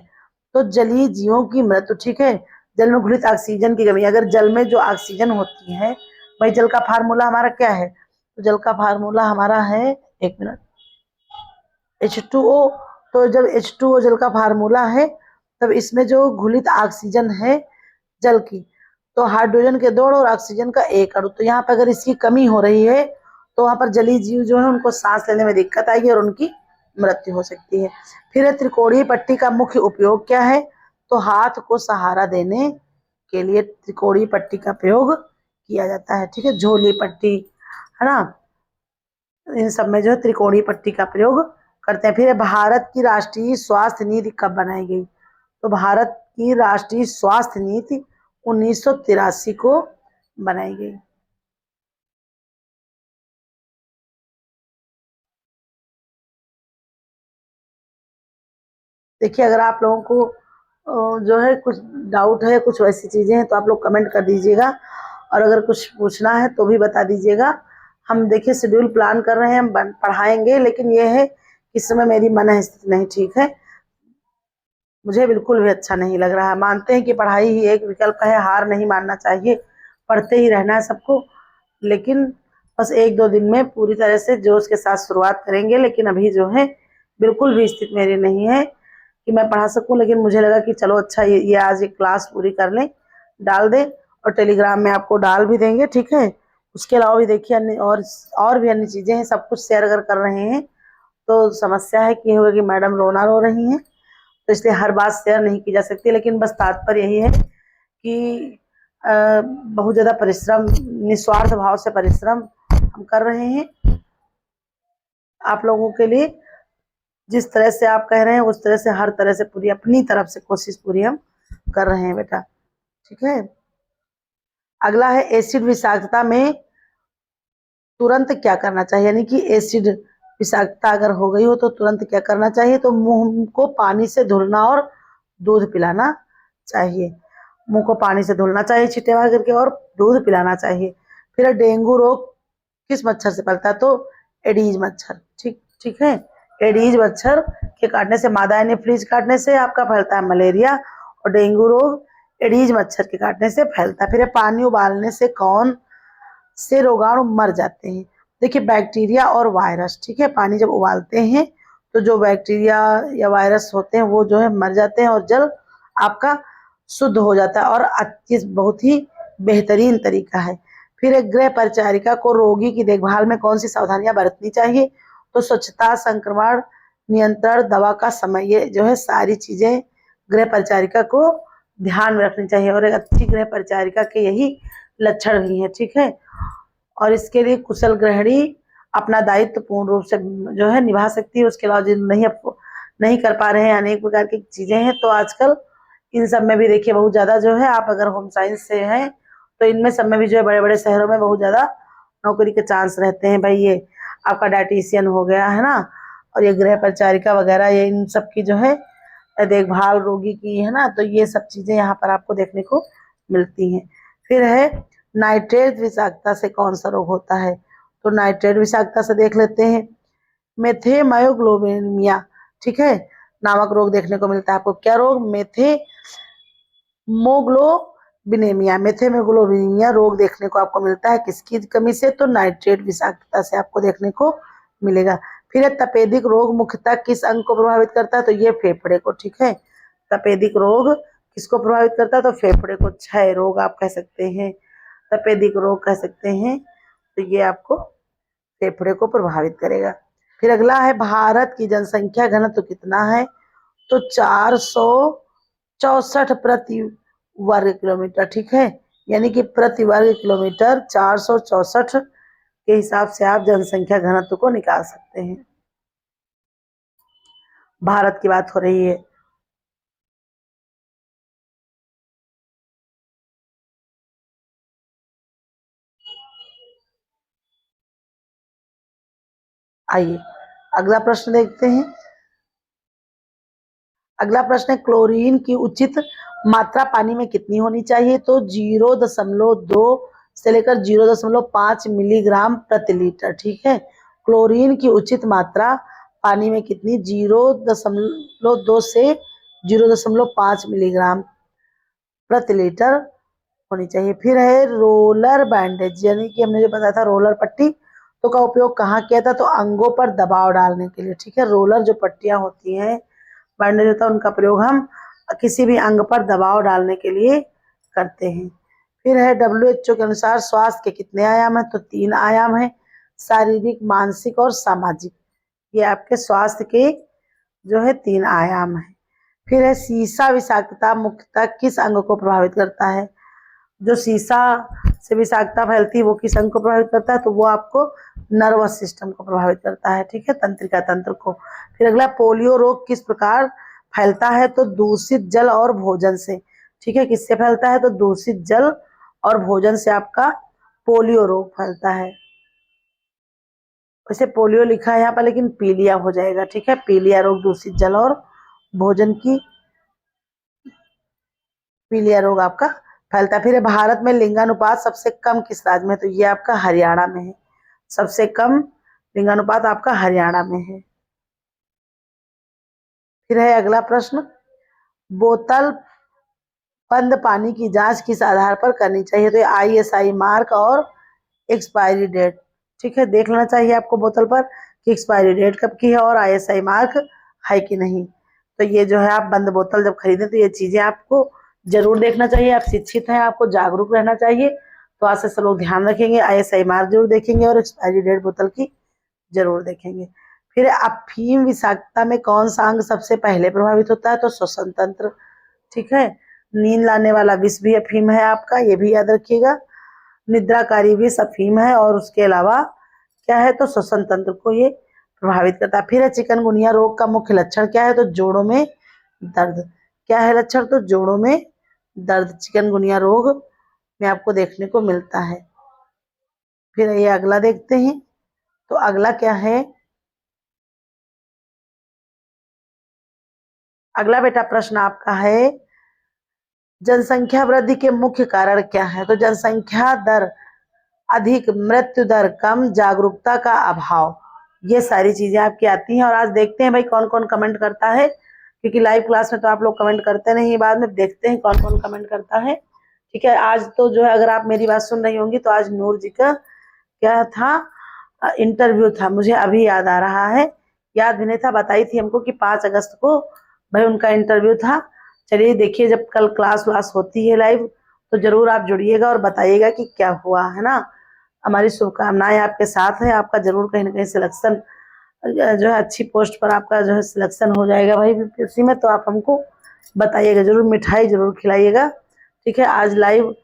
तो जलीय जीवों की मृत्यु, ठीक है। जल में घुलित ऑक्सीजन की कमी, अगर जल में जो ऑक्सीजन होती है, भाई जल का फार्मूला हमारा क्या है, तो जल का फार्मूला हमारा है, एक मिनट, H2O। तो जब H2O जल का फार्मूला है, तब इसमें जो घुलित ऑक्सीजन है जल की, तो हाइड्रोजन के 2 और ऑक्सीजन का 1 अणु, तो यहाँ पर अगर इसकी कमी हो रही है तो वहां पर जलीय जीव जो है उनको सांस लेने में दिक्कत आएगी और उनकी मृत्यु हो सकती है। फिर त्रिकोणीय पट्टी का मुख्य उपयोग क्या है, तो हाथ को सहारा देने के लिए त्रिकोणीय पट्टी का प्रयोग किया जाता है, ठीक है। झोली पट्टी, है ना, इन सब में जो है त्रिकोणीय पट्टी का प्रयोग करते हैं। फिर भारत की राष्ट्रीय स्वास्थ्य नीति कब बनाई गई, तो भारत की राष्ट्रीय स्वास्थ्य नीति 1983 को बनाई गई। देखिए, अगर आप लोगों को जो है कुछ डाउट है, कुछ वैसी चीज़ें हैं, तो आप लोग कमेंट कर दीजिएगा, और अगर कुछ पूछना है तो भी बता दीजिएगा। हम देखिए शेड्यूल प्लान कर रहे हैं, हम पढ़ाएंगे, लेकिन ये है कि इस समय मेरी मन स्थिति नहीं ठीक है, मुझे बिल्कुल भी अच्छा नहीं लग रहा है। मानते हैं कि पढ़ाई ही एक विकल्प है, हार नहीं मानना चाहिए, पढ़ते ही रहना है सबको, लेकिन बस 1-2 दिन में पूरी तरह से जोश के साथ शुरुआत करेंगे। लेकिन अभी जो है बिल्कुल भी स्थिति मेरी नहीं है कि मैं पढ़ा सकूं, लेकिन मुझे लगा कि चलो अच्छा ये आज एक क्लास पूरी कर लें, डाल दें, और टेलीग्राम में आपको डाल भी देंगे, ठीक है। उसके अलावा भी देखिए अन्य और भी अन्य चीज़ें हैं, सब कुछ शेयर अगर कर रहे हैं तो समस्या है कि ये होगा कि मैडम रोना रो रही हैं, तो इसलिए हर बात शेयर नहीं की जा सकती। लेकिन बस तात्पर्य यही है कि बहुत ज़्यादा परिश्रम, निस्वार्थ भाव से परिश्रम हम कर रहे हैं आप लोगों के लिए। जिस तरह से आप कह रहे हैं उस तरह से हर तरह से पूरी अपनी तरफ से कोशिश पूरी हम कर रहे हैं बेटा, ठीक है। अगला है एसिड विषाक्तता में तुरंत क्या करना चाहिए, यानी कि एसिड विषाक्तता अगर हो गई हो तो तुरंत क्या करना चाहिए। तो मुंह को पानी से धुलना और दूध पिलाना चाहिए। मुंह को पानी से धुलना चाहिए छींटे मार करके, और दूध पिलाना चाहिए। फिर डेंगू रोग किस मच्छर से फैलता है, तो एडीज मच्छर, ठीक है। एडीज मच्छर के काटने से, मादा एनोफिलीज काटने से आपका फैलता है मलेरिया, और डेंगू रोग एडीज मच्छर के काटने से फैलता है। फिर पानी उबालने से कौन से रोगाणु मर जाते हैं। देखिए, बैक्टीरिया और वायरस, ठीक है। पानी जब उबालते हैं तो जो बैक्टीरिया या वायरस होते हैं वो जो है मर जाते हैं, और जल आपका शुद्ध हो जाता है, और ये बहुत ही बेहतरीन तरीका है। फिर एक गृह परिचारिका को रोगी की देखभाल में कौन सी सावधानियां बरतनी चाहिए, तो स्वच्छता, संक्रमण नियंत्रण, दवा का समय, ये जो है सारी चीजें गृह परिचारिका को ध्यान में रखनी चाहिए, और एक अच्छी गृह परिचारिका के यही लक्षण भी हैं, ठीक है। और इसके लिए कुशल गृहिणी अपना दायित्व पूर्ण रूप से जो है निभा सकती है। उसके अलावा जो नहीं कर पा रहे हैं, अनेक प्रकार की चीजें हैं, तो आजकल इन सब में भी देखिए बहुत ज्यादा जो है, आप अगर होम साइंस से हैं तो इनमें सब में भी जो है बड़े बड़े शहरों में बहुत ज्यादा नौकरी के चांस रहते हैं भाई। ये आपका डायटिशियन हो गया है ना, और ये गृह परिचारिका वगैरह, ये इन सब की जो है देखभाल रोगी की है ना, तो ये सब चीजें यहाँ पर आपको देखने को मिलती हैं। फिर है नाइट्रेट विषाक्तता से कौन सा रोग होता है, तो नाइट्रेट विषाक्तता से देख लेते हैं मेथेमोग्लोबिनिया, ठीक है, नामक रोग देखने को मिलता है आपको। क्या रोग, मेथेमोग्लोबिनिया रोग देखने को आपको मिलता है किसकी कमी से, तो नाइट्रेट विषाक्तता से आपको देखने को मिलेगा। फिर है तपेदिक रोग मुख्यतः किस अंग को प्रभावित करता है, तो ये फेफड़े को, ठीक है। तपेदिक रोग किसको प्रभावित करता है, तो फेफड़े को। क्षय रोग आप कह सकते हैं, तपेदिक रोग कह सकते हैं, तो ये आपको फेफड़े को प्रभावित करेगा। फिर अगला है भारत की जनसंख्या घनत्व कितना है, तो 464 प्रति वर्ग किलोमीटर, ठीक है। यानी कि प्रति वर्ग किलोमीटर 464 के हिसाब से आप जनसंख्या घनत्व को निकाल सकते हैं। भारत की बात हो रही है। आइए अगला प्रश्न देखते हैं। अगला प्रश्न है क्लोरीन की उचित मात्रा पानी में कितनी होनी चाहिए, तो 0.2 से लेकर 0.5 मिलीग्राम प्रति लीटर, ठीक है। क्लोरीन की उचित मात्रा पानी में कितनी, 0.2 से 0.5 मिलीग्राम प्रति लीटर होनी चाहिए। फिर है रोलर बैंडेज, यानी कि हमने जो बताया था रोलर पट्टी, तो का उपयोग कहाँ किया था, तो अंगों पर दबाव डालने के लिए, ठीक है। रोलर जो पट्टियां होती हैं, बैंडेज होता है, उनका प्रयोग हम किसी भी अंग पर दबाव डालने के लिए करते हैं। फिर है WHO के अनुसार स्वास्थ्य के कितने आयाम है, तो 3 आयाम है, शारीरिक, मानसिक और सामाजिक। ये आपके स्वास्थ्य के जो है 3 आयाम है। फिर है सीसा विषाक्तता मुख्यतः किस अंग को प्रभावित करता है, जो सीसा से विषाक्तता फैलती है वो किस अंग को प्रभावित करता है, तो वो आपको नर्वस सिस्टम को प्रभावित करता है, ठीक है, तंत्रिका तंत्र को। फिर अगला पोलियो रोग किस प्रकार फैलता है, तो दूषित जल और भोजन से, ठीक है। किससे फैलता है? तो दूषित जल और भोजन से आपका पोलियो रोग फैलता है। वैसे पोलियो लिखा है यहाँ पर, लेकिन पीलिया हो जाएगा, ठीक है। पीलिया रोग दूषित जल और भोजन की पीलिया रोग आपका फैलता है। फिर भारत में लिंगानुपात सबसे कम किस राज्य में है? तो ये आपका हरियाणा में है। सबसे कम लिंगानुपात आपका हरियाणा में है। फिर है अगला प्रश्न, बोतल बंद पानी की जांच किस आधार पर करनी चाहिए? तो ISI मार्क और एक्सपायरी डेट, ठीक है। देख लेना चाहिए आपको बोतल पर कि एक्सपायरी डेट कब की है और ISI मार्क है कि नहीं। तो ये जो है, आप बंद बोतल जब खरीदें तो ये चीजें आपको जरूर देखना चाहिए। आप शिक्षित हैं, आपको जागरूक रहना चाहिए, तो आज से सब लोग ध्यान रखेंगे, ISI मार्क जरूर देखेंगे और एक्सपायरी डेट बोतल की जरूर देखेंगे। फिर अफीम विषाक्तता में कौन सा अंग सबसे पहले प्रभावित होता है? तो श्वसन तंत्र, ठीक है। नींद लाने वाला विष भी अफीम है आपका, ये भी याद रखिएगा। निद्राकारी विष अफीम है और उसके अलावा क्या है? तो श्वसन तंत्र को ये प्रभावित करता है। फिर है चिकनगुनिया रोग का मुख्य लक्षण क्या है? तो जोड़ों में दर्द। क्या है लक्षण? तो जोड़ों में दर्द चिकनगुनिया रोग में आपको देखने को मिलता है। फिर ये अगला देखते हैं, तो अगला क्या है? अगला बेटा प्रश्न आपका है, जनसंख्या वृद्धि के मुख्य कारण क्या है? तो जनसंख्या दर अधिक, मृत्यु दर कम, जागरूकता का अभाव, ये सारी चीजें आपकी आती हैं। और आज देखते हैं भाई कौन कौन कमेंट करता है, क्योंकि लाइव क्लास में तो आप लोग कमेंट करते नहीं, बाद में देखते हैं कौन कौन कमेंट करता है, ठीक है। आज तो जो है, अगर आप मेरी बात सुन रही होंगी तो आज नूर जी का क्या था, इंटरव्यू था, मुझे अभी याद आ रहा है, याद भी नहीं था, बताई थी हमको कि 5 अगस्त को भाई उनका इंटरव्यू था। चलिए देखिए, जब कल क्लास व्लास होती है लाइव तो जरूर आप जुड़िएगा और बताइएगा कि क्या हुआ, है ना। हमारी शुभकामनाएं आपके साथ है, आपका जरूर कहीं ना कहीं सिलेक्शन जो है अच्छी पोस्ट पर आपका जो है सिलेक्शन हो जाएगा भाई BPSC में, तो आप हमको बताइएगा जरूर, मिठाई जरूर खिलाइएगा, ठीक है। आज लाइव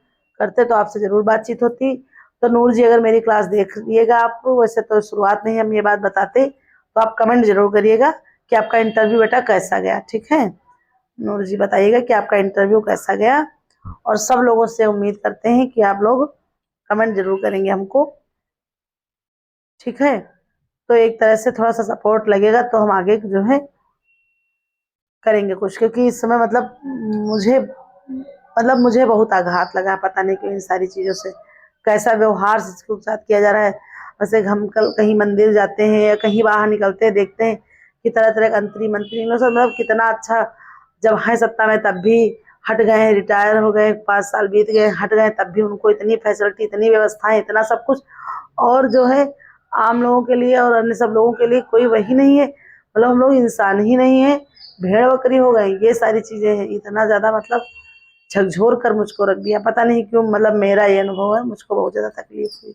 करते तो आपसे जरूर बातचीत होती। तो नूर जी, अगर मेरी क्लास देख लीजिएगा आप, वैसे तो शुरुआत में ही हम ये बात बताते, तो आप कमेंट जरूर करिएगा कि आपका इंटरव्यू बेटा कैसा गया, ठीक है। नूर जी बताइएगा कि आपका इंटरव्यू कैसा गया, और सब लोगों से उम्मीद करते हैं कि आप लोग कमेंट जरूर करेंगे हमको, ठीक है। तो एक तरह से थोड़ा सा सपोर्ट लगेगा तो हम आगे जो है करेंगे कुछ, क्योंकि इस समय मुझे बहुत आघात लगा, पता नहीं क्यों इन सारी चीजों से, कैसा व्यवहार शिक्षकों के साथ किया जा रहा है। वैसे हम कल कहीं मंदिर जाते हैं या कहीं बाहर निकलते हैं, देखते हैं कि तरह तरह के मंत्री इन लोग सब, मतलब कितना अच्छा, जब है सत्ता में तब भी हट गए हैं, रिटायर हो गए, 5 साल बीत गए, हट गए, तब भी उनको इतनी फैसिलिटी, इतनी व्यवस्थाएं, इतना सब कुछ, और जो है आम लोगों के लिए और अन्य सब लोगों के लिए कोई वही नहीं है, मतलब हम लोग इंसान ही नहीं है, भेड़ बकरी हो गए, ये सारी चीजें हैं। इतना ज्यादा मतलब झकझोर कर मुझको रख दिया, पता नहीं क्यों, मतलब मेरा ये अनुभव है, मुझको बहुत ज्यादा तकलीफ हुई।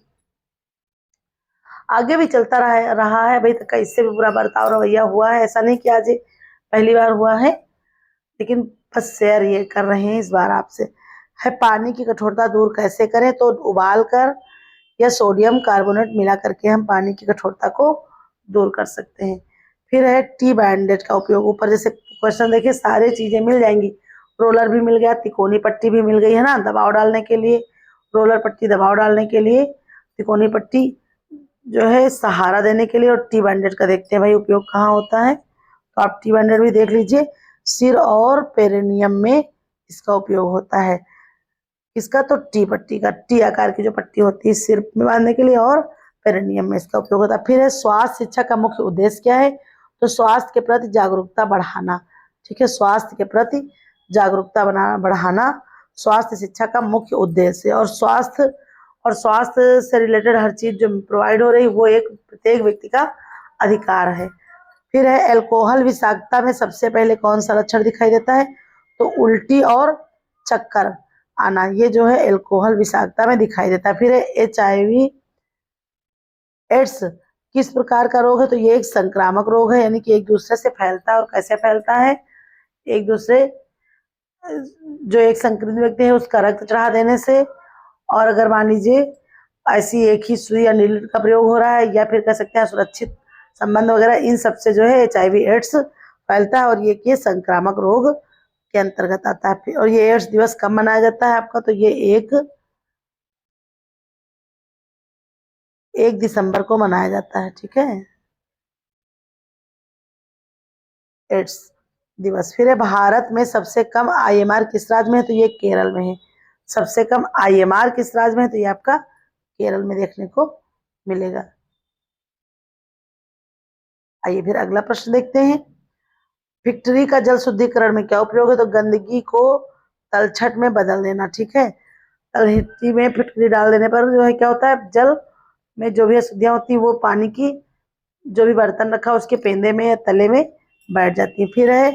आगे भी चलता रहा है भाई, तक इससे भी बुरा बर्ताव रवैया हुआ है, ऐसा नहीं कि आज पहली बार हुआ है, लेकिन बस शेयर ये कर रहे हैं इस बार आपसे। है पानी की कठोरता दूर कैसे करें? तो उबाल कर या सोडियम कार्बोनेट मिला करके हम पानी की कठोरता को दूर कर सकते हैं। फिर है टी बैंडेज का उपयोग, ऊपर जैसे क्वेश्चन देखिए, सारी चीजें मिल जाएंगी, रोलर भी मिल गया, तिकोनी पट्टी भी मिल गई, है ना, दबाव डालने के लिए, रोलर पट्टी दबाव डालने के लिए, तिकोनी पट्टी जो है सहारा देने के लिए, और टी बैंडेज का देखते हैं भाई उपयोग कहाँ होता है। तो आप टी बैंडेज भी देख लीजिए, सिर और पेरिनियम में इसका उपयोग होता है। इसका तो टी पट्टी का, टी आकार की जो पट्टी होती है सिर में बांधने के लिए, और पेरिनियम में इसका उपयोग होता है। फिर है स्वास्थ्य शिक्षा का मुख्य उद्देश्य क्या है? तो स्वास्थ्य के प्रति जागरूकता बढ़ाना, ठीक है। स्वास्थ्य के प्रति जागरूकता बढ़ाना स्वास्थ्य शिक्षा का मुख्य उद्देश्य है। और स्वास्थ्य से रिलेटेड हर चीज जो प्रोवाइड हो रही, वो एक प्रत्येक व्यक्ति का अधिकार है। फिर है अल्कोहल विषाक्तता में सबसे पहले कौन सा लक्षण दिखाई देता है? तो उल्टी और चक्कर आना, ये जो है अल्कोहल विषाक्तता में दिखाई देता है। फिर है HIV एड्स किस प्रकार का रोग है? तो ये एक संक्रामक रोग है, यानी कि एक दूसरे से फैलता है। और कैसे फैलता है? एक दूसरे, जो एक संक्रमित व्यक्ति है उसका रक्त चढ़ा देने से, और अगर मान लीजिए ऐसी एक ही सुई या नीडल का प्रयोग हो रहा है, या फिर कह सकते हैं सुरक्षित संबंध वगैरह, इन सब से जो है HIV एड्स फैलता है, और ये संक्रामक रोग के अंतर्गत आता है। और ये एड्स दिवस कब मनाया जाता है आपका, तो ये 1 दिसंबर को मनाया जाता है। ठीक है, एड्स दिवस। फिर है भारत में सबसे कम आईएमआर किस राज्य में है, तो ये केरल में है। सबसे कम आईएमआर किस राज्य में है, तो ये आपका केरल में देखने को मिलेगा। आइए फिर अगला प्रश्न देखते हैं। फिक्ट्री का जल शुद्धिकरण में क्या उपयोग है, तो गंदगी को तलछट में बदल देना। ठीक है, तलहटी में फिटकरी डाल देने पर जो है क्या होता है, जल में जो भी अशुद्धियां होती है वो पानी की जो भी बर्तन रखा उसके पेंदे में या तले में बैठ जाती है। फिर है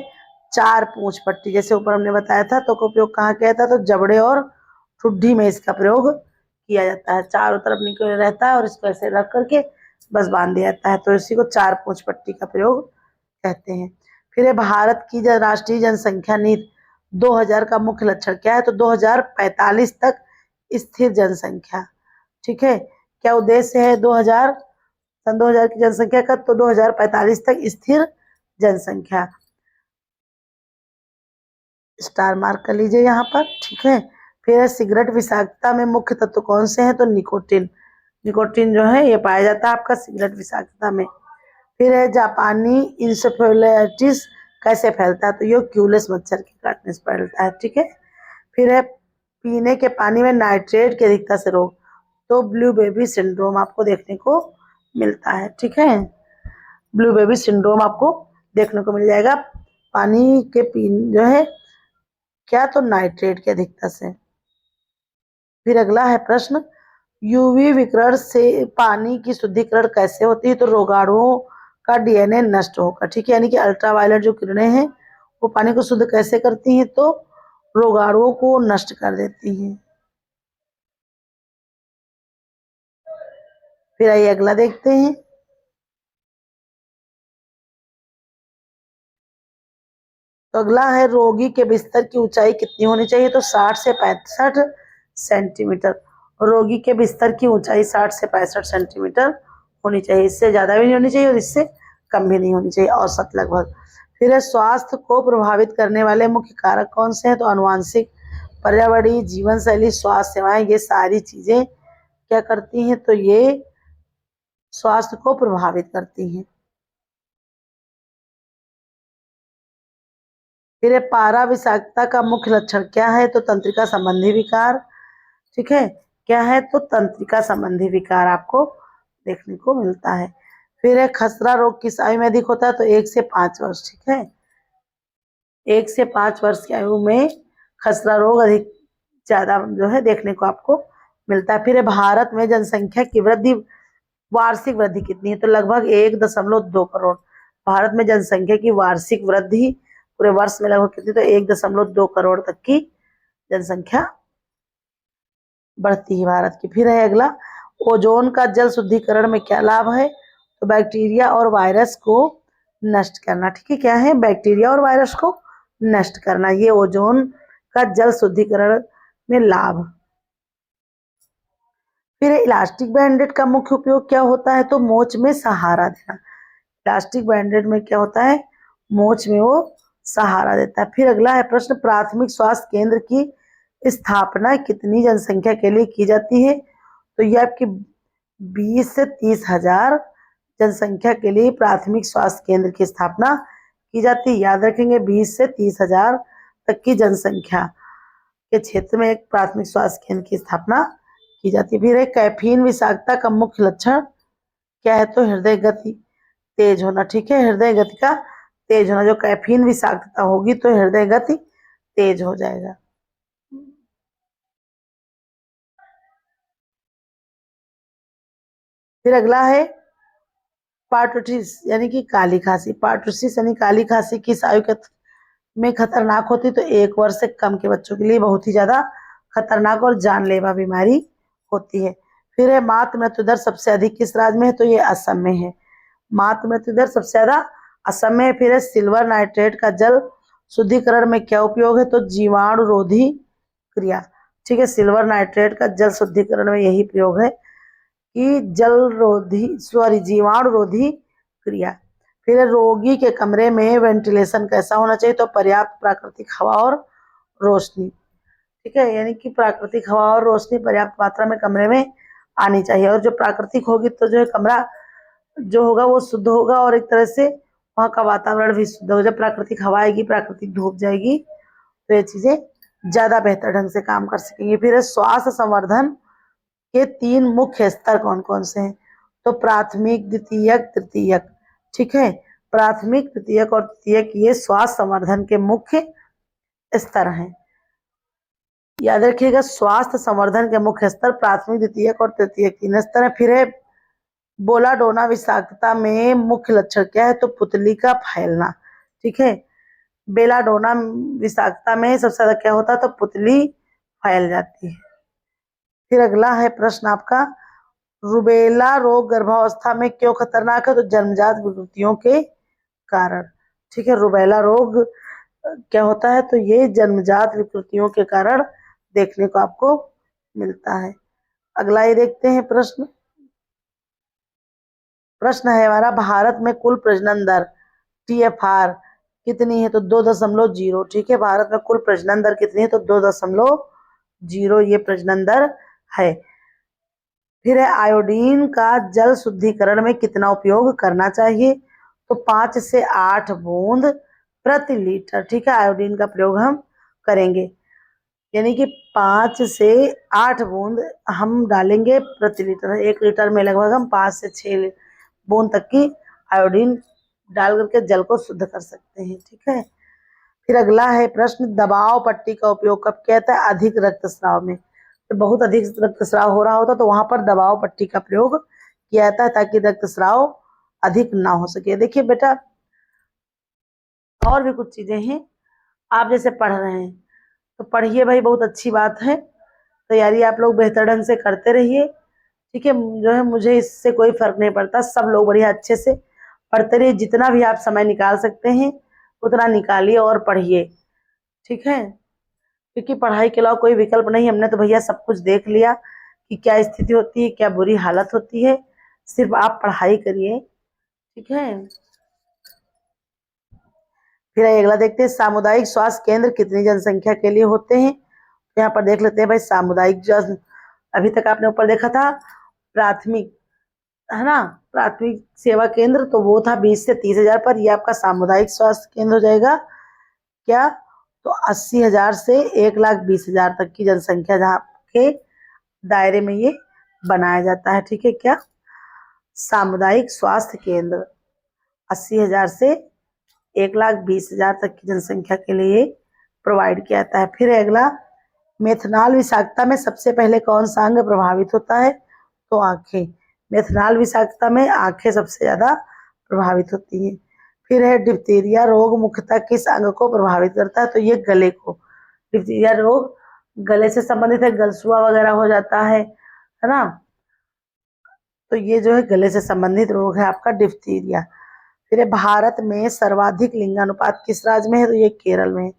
4 पूंछ पट्टी, जैसे ऊपर हमने बताया था, तो का उपयोग कहाँ किया था, तो जबड़े और ठुड्डी में इसका प्रयोग किया जाता है। चारों तरफ निकल रहता है और इसको ऐसे रख करके बस बांध दिया जाता है, तो इसी को 4 पूंछ पट्टी का प्रयोग कहते हैं। फिर है भारत की राष्ट्रीय जनसंख्या नीति 2000 का मुख्य लक्षण क्या है, तो 2045 तक स्थिर जनसंख्या। ठीक है, क्या उद्देश्य है 2000 की जनसंख्या का, तो 2045 तक स्थिर जनसंख्या। स्टार मार्क कर लीजिए यहाँ पर। ठीक है, फिर है सिगरेट विषाक्तता में मुख्य तत्व कौन से हैं, तो निकोटिन। निकोटिन जो है ये पाया जाता है आपका सिगरेट विषाक्तता में। फिर है जापानी इंसेफेलाइटिस कैसे फैलता है, तो ये क्यूलेस मच्छर के काटने से फैलता है। ठीक है, फिर है पीने के पानी में नाइट्रेट की अधिकता से रोग, तो ब्लू बेबी सिंड्रोम आपको देखने को मिलता है। ठीक है, ब्लू बेबी सिंड्रोम आपको देखने को मिल जाएगा पानी के जो है क्या, तो नाइट्रेट की अधिकता से। फिर अगला है प्रश्न, यूवी विकिरण से पानी की शुद्धिकरण कैसे होती है, तो रोगाणुओं का डीएनए नष्ट होकर। ठीक है, यानी कि अल्ट्रावायलेट जो किरणें हैं वो पानी को शुद्ध कैसे करती हैं, तो रोगाणुओं को नष्ट कर देती हैं। फिर आइए अगला देखते हैं। तो अगला है रोगी के बिस्तर की ऊंचाई कितनी होनी चाहिए, तो 60 से 65 सेंटीमीटर। रोगी के बिस्तर की ऊंचाई 60 से 65 सेंटीमीटर होनी चाहिए, इससे ज्यादा भी नहीं होनी चाहिए और इससे कम भी नहीं होनी चाहिए, औसत लगभग। फिर है स्वास्थ्य को प्रभावित करने वाले मुख्य कारक कौन से हैं, तो आनुवांशिक, पर्यावरणीय, जीवन शैली, स्वास्थ्य सेवाएं, ये सारी चीजें क्या करती हैं, तो ये स्वास्थ्य को प्रभावित करती हैं। फिर पारा विषाक्तता का मुख्य लक्षण क्या है, तो तंत्रिका संबंधी विकार। ठीक है, क्या है, तो तंत्रिका संबंधी विकार आपको देखने को मिलता है। फिर है खसरा रोग किस आयु में अधिक होता है, तो 1 से 5 वर्ष। ठीक है, 1 से 5 वर्ष की आयु में खसरा रोग अधिक ज्यादा जो है देखने को आपको मिलता है। फिर है भारत में जनसंख्या की वृद्धि, वार्षिक वृद्धि कितनी है, तो लगभग 1.2 करोड़। भारत में जनसंख्या की वार्षिक वृद्धि पूरे वर्ष में लगभग कितनी, तो 1.2 करोड़ तक की जनसंख्या बढ़ती है भारत की। फिर है अगला, ओजोन का जल शुद्धिकरण में क्या लाभ है, तो बैक्टीरिया और वायरस को नष्ट करना। ठीक है, क्या है, बैक्टीरिया और वायरस को नष्ट करना, ये ओजोन का जल शुद्धिकरण में लाभ। फिर इलास्टिक बैंडेड का मुख्य उपयोग क्या होता है, तो मोच में सहारा देना। इलास्टिक बैंडेड में क्या होता है, मोच में वो सहारा देता है। फिर अगला है प्रश्न, प्राथमिक स्वास्थ्य केंद्र की स्थापना कितनी जनसंख्या के लिए की जाती है, तो ये आपकी 20 से 30 हजार जनसंख्या के लिए प्राथमिक स्वास्थ्य केंद्र की स्थापना की जाती है। याद रखेंगे 20 से 30 हजार तक की जनसंख्या के क्षेत्र में एक प्राथमिक स्वास्थ्य केंद्र की स्थापना की जाती है। फिर एक कैफीन विषाक्तता का मुख्य लक्षण क्या है, तो हृदय गति तेज होना। ठीक है, हृदय गति का तेज होना, जो कैफीन विषाक्तता होगी तो हृदय गति तेज हो जाएगा। फिर अगला है पार्टुसिस यानी कि काली खांसी। पार्टुसिस यानी काली खांसी किस आयु में खतरनाक होती, तो 1 वर्ष से कम के बच्चों के लिए बहुत ही ज्यादा खतरनाक और जानलेवा बीमारी होती है। फिर है मातृ मृत्यु दर सबसे अधिक किस राज्य में है, तो ये असम में है। मातृ मृत्यु दर सबसे ज्यादा असम में। फिर है सिल्वर नाइट्रेट का जल शुद्धिकरण में क्या उपयोग है, तो जीवाणु रोधी क्रिया। ठीक है, सिल्वर नाइट्रेट का जल शुद्धिकरण में यही प्रयोग है कि जीवाणु रोधी क्रिया। फिर रोगी के कमरे में वेंटिलेशन कैसा होना चाहिए, तो पर्याप्त प्राकृतिक हवा और रोशनी। ठीक है, यानी कि प्राकृतिक हवा और रोशनी पर्याप्त मात्रा में कमरे में आनी चाहिए, और जो प्राकृतिक होगी तो जो है कमरा जो होगा वो शुद्ध होगा, और एक तरह से वहाँ का वातावरण भी शुद्ध होगा। जब प्राकृतिक हवा आएगी, प्राकृतिक धूप जाएगी, तो ये चीजें ज्यादा बेहतर ढंग से काम कर सकेंगी। फिर स्वास्थ्य संवर्धन के 3 मुख्य स्तर कौन कौन से हैं, तो प्राथमिक, द्वितीयक, तृतीयक। ठीक है, प्राथमिक, द्वितीयक और तृतीयक ये स्वास्थ्य संवर्धन के मुख्य स्तर हैं। याद रखिएगा, स्वास्थ्य संवर्धन के मुख्य स्तर प्राथमिक, द्वितीयक और तृतीयक 3 स्तर है। फिर है बोलाडोना विषाक्तता में मुख्य लक्षण क्या है, तो पुतली का फैलना। ठीक है, बेलाडोना विषाक्तता में सबसे ज्यादा क्या होता है, तो पुतली फैल जाती है। फिर अगला है प्रश्न आपका, रूबेला रोग गर्भावस्था में क्यों खतरनाक है, तो जन्मजात विकृतियों के कारण। ठीक है, रूबेला रोग क्या होता है, तो ये जन्मजात विकृतियों के कारण देखने को आपको मिलता है। अगला ये देखते हैं प्रश्न है हमारा, भारत में कुल प्रजनन दर TFR कितनी है, तो 2.0। ठीक है, भारत में कुल प्रजनन दर कितनी है, तो 2.0 ये प्रजनन दर है। फिर है आयोडीन का जल शुद्धिकरण में कितना उपयोग करना चाहिए, तो 5 से 8 बूंद प्रति लीटर। ठीक है, आयोडीन का प्रयोग हम करेंगे, यानी कि 5 से 8 बूंद हम डालेंगे प्रति लीटर। 1 लीटर में लगभग हम 5 से 6 बूंद तक की आयोडीन डाल करके जल को शुद्ध कर सकते हैं। ठीक है, फिर अगला है प्रश्न, दबाव पट्टी का उपयोग कब किया जाता है, अधिक रक्तस्राव में। तो बहुत अधिक रक्तस्राव हो रहा होता तो वहां पर दबाव पट्टी का प्रयोग किया जाता है, ताकि रक्तस्राव अधिक ना हो सके। देखिए बेटा, और भी कुछ चीजें हैं, आप जैसे पढ़ रहे हैं तो पढ़िए भाई, बहुत अच्छी बात है, तैयारी आप लोग बेहतर ढंग से करते रहिए। ठीक है, जो है मुझे इससे कोई फर्क नहीं पड़ता, सब लोग बढ़िया अच्छे से पढ़ते रहिए, जितना भी आप समय निकाल सकते हैं उतना निकालिए और पढ़िए। ठीक है, क्योंकि पढ़ाई के अलावा कोई विकल्प नहीं। हमने तो भैया सब कुछ देख लिया कि क्या स्थिति होती है, क्या बुरी हालत होती है, सिर्फ आप पढ़ाई करिए। ठीक है, फिर अगला देखते हैं, सामुदायिक स्वास्थ्य केंद्र कितनी जनसंख्या के लिए होते हैं। यहाँ पर देख लेते हैं भाई, सामुदायिक जो अभी तक आपने ऊपर देखा था प्राथमिक, है ना, प्राथमिक सेवा केंद्र, तो वो था 20 से 30,000 पर। ये आपका सामुदायिक स्वास्थ्य केंद्र हो जाएगा क्या, तो 80,000 से 1,20,000 तक की जनसंख्या जहाँ के दायरे में ये बनाया जाता है। ठीक है, क्या सामुदायिक स्वास्थ्य केंद्र 80,000 से 1,20,000 तक की जनसंख्या के लिए प्रोवाइड किया जाता है। फिर अगला, मेथनॉल विषाक्तता में सबसे पहले कौन सा अंग प्रभावित होता है, तो आंखें। मेथनॉल विषाक्तता में आंखें सबसे ज्यादा प्रभावित होती हैं। फिर है डिप्थीरिया रोग मुख्यतः किस अंग को प्रभावित करता है, तो ये गले को। डिप्थीरिया रोग गले से संबंधित है, गलसुआ वगैरह हो जाता है ना, तो ये जो है गले से संबंधित रोग है आपका डिप्थीरिया। फिर भारत में सर्वाधिक लिंगानुपात किस राज्य में है, तो ये केरल में है।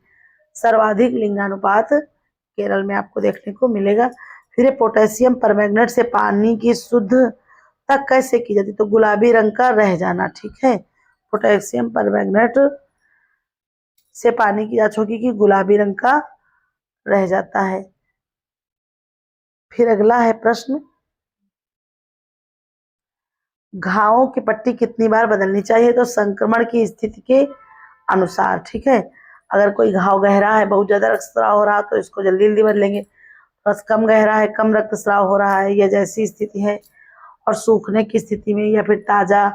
सर्वाधिक लिंगानुपात केरल में आपको देखने को मिलेगा। फिर पोटेशियम परमैंगनेट से पानी की शुद्धता कैसे की जाती है, तो गुलाबी रंग का रह जाना। ठीक है, पोटेशियम परमैंगनेट से पानी की जांच होगी कि गुलाबी रंग का रह जाता है। फिर अगला है प्रश्न, घावों की पट्टी कितनी बार बदलनी चाहिए, तो संक्रमण की स्थिति के अनुसार। ठीक है, अगर कोई घाव गहरा है, बहुत ज्यादा रक्तस्राव हो रहा है, तो इसको जल्दी जल्दी बदलेंगे। बस कम गहरा है, कम रक्तस्राव हो रहा है, या जैसी स्थिति है और सूखने की स्थिति में, या फिर ताजा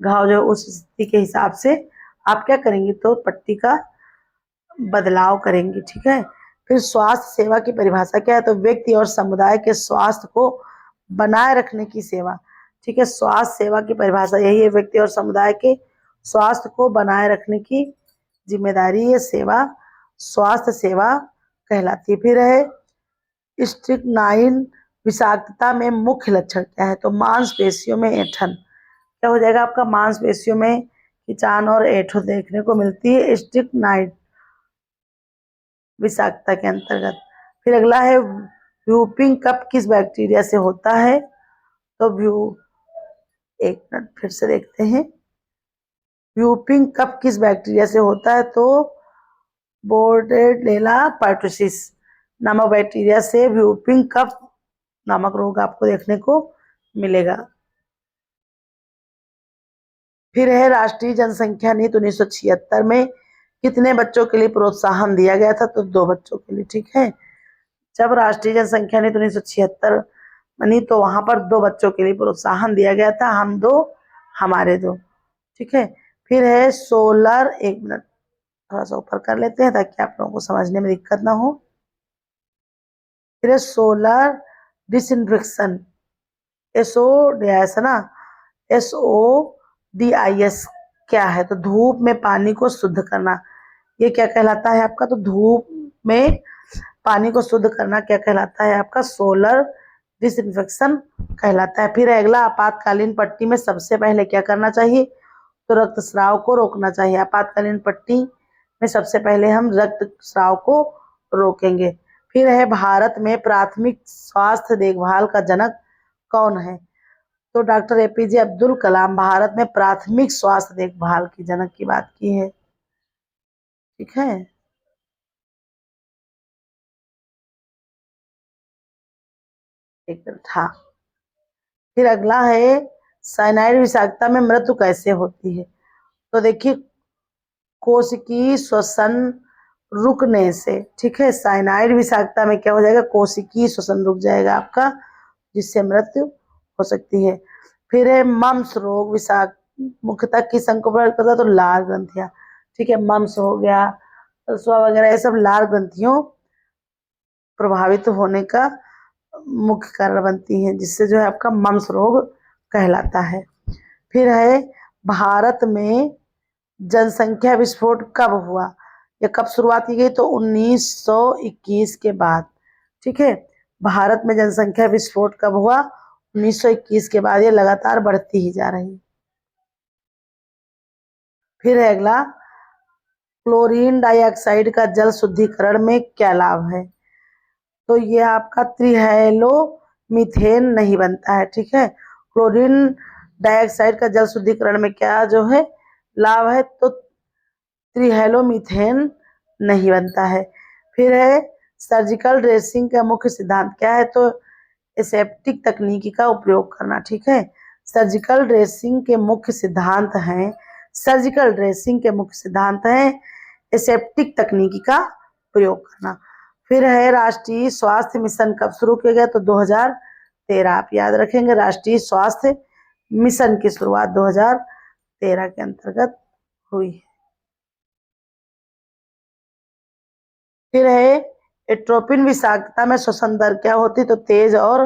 घाव जो उस स्थिति के हिसाब से आप क्या करेंगे, तो पट्टी का बदलाव करेंगे। ठीक है, फिर स्वास्थ्य सेवा की परिभाषा क्या है, तो व्यक्ति और समुदाय के स्वास्थ्य को बनाए रखने की सेवा। ठीक है, स्वास्थ्य सेवा की परिभाषा यही है, व्यक्ति और समुदाय के स्वास्थ्य को बनाए रखने की जिम्मेदारी ये सेवा स्वास्थ्य सेवा कहलाती है। फिर है स्ट्रिक्नाइन विषाक्तता में मुख्य लक्षण क्या है, तो मांसपेशियों में ऐंठन। क्या हो जाएगा आपका, मांसपेशियों में खिंचान और ऐंठन देखने को मिलती है स्ट्रिक्नाइन विषाक्तता के अंतर्गत। फिर अगला है व्यूपिंग कफ किस बैक्टीरिया से होता है, तो एक मिनट फिर से देखते हैं, व्यूपिंग कफ किस बैक्टीरिया से होता है? तो बोर्डेलेला पार्टुसिस नामक बैक्टीरिया से व्यूपिंग कफ नामक रोग आपको देखने को मिलेगा। फिर है राष्ट्रीय जनसंख्या नीति 1976 में कितने बच्चों के लिए प्रोत्साहन दिया गया था? तो 2 बच्चों के लिए। ठीक है, जब राष्ट्रीय जनसंख्या नीति 1976 बनी तो वहां पर 2 बच्चों के लिए प्रोत्साहन दिया गया था, हम 2 हमारे 2। ठीक है, फिर है सोलर, 1 मिनट थोड़ा सा ऊपर कर लेते हैं ताकि आप लोगों को समझने में दिक्कत ना हो। फिर है सोलर डिसइंफेक्शन, SODIS है ना, SODIS क्या है? तो धूप में पानी को शुद्ध करना, ये क्या कहलाता है आपका? तो धूप में पानी को शुद्ध करना क्या कहलाता है आपका? सोलर डिसइंफेक्शन कहलाता है। फिर अगला, आपातकालीन पट्टी में सबसे पहले क्या करना चाहिए? तो रक्तस्राव को रोकना चाहिए। आपातकालीन पट्टी में सबसे पहले हम रक्तस्राव को रोकेंगे। फिर है भारत में प्राथमिक स्वास्थ्य देखभाल का जनक कौन है? तो डॉक्टर APJ अब्दुल कलाम भारत में प्राथमिक स्वास्थ्य देखभाल की जनक की बात की है। ठीक है, एक मिनट, हाँ। फिर अगला है साइनाइड विषाक्तता में मृत्यु कैसे होती है? तो देखिए, कोशिकीय श्वसन रुकने से। ठीक है, साइनाइड विषाक्तता में क्या हो जाएगा? कोशिकीय श्वसन रुक जाएगा आपका, जिससे मृत्यु हो सकती है। फिर है मम्स रोग विषाक्त मुख्यतः किस अंग को प्रभावित करता है? तो लाल ग्रंथियां। ठीक है, मम्स हो गया, स्वा वगैरह, ये सब लाल ग्रंथियों प्रभावित होने का मुख्य कारण बनती हैं, जिससे जो है आपका मम्स रोग कहलाता है। फिर है भारत में जनसंख्या विस्फोट कब हुआ या कब शुरुआत की गई? तो 1921 के बाद। ठीक है, भारत में जनसंख्या विस्फोट कब हुआ? 1921 के बाद। ये लगातार बढ़ती ही जा रही। फिर है अगला, क्लोरीन डाइऑक्साइड का जल शुद्धिकरण में क्या लाभ है? तो ये आपका त्रिहेलो मीथेन नहीं बनता है। ठीक है, क्लोरीन डाइऑक्साइड का जल शुद्धिकरण में क्या जो है लाभ है? तो त्रिहेलो मीथेन नहीं बनता है। फिर है सर्जिकल ड्रेसिंग का मुख्य सिद्धांत क्या है? तो एसेप्टिक तकनीकी का उपयोग करना। ठीक है, सर्जिकल ड्रेसिंग के मुख्य सिद्धांत हैं, सर्जिकल ड्रेसिंग के मुख्य सिद्धांत हैं एसेप्टिक तकनीकी का प्रयोग करना। फिर है राष्ट्रीय स्वास्थ्य मिशन कब शुरू किया गया? तो 2013। आप याद रखेंगे, राष्ट्रीय स्वास्थ्य मिशन की शुरुआत 2013 के अंतर्गत हुई है। फिर है एट्रोपिन विषाक्तता में श्वसन दर क्या होती? तो तेज और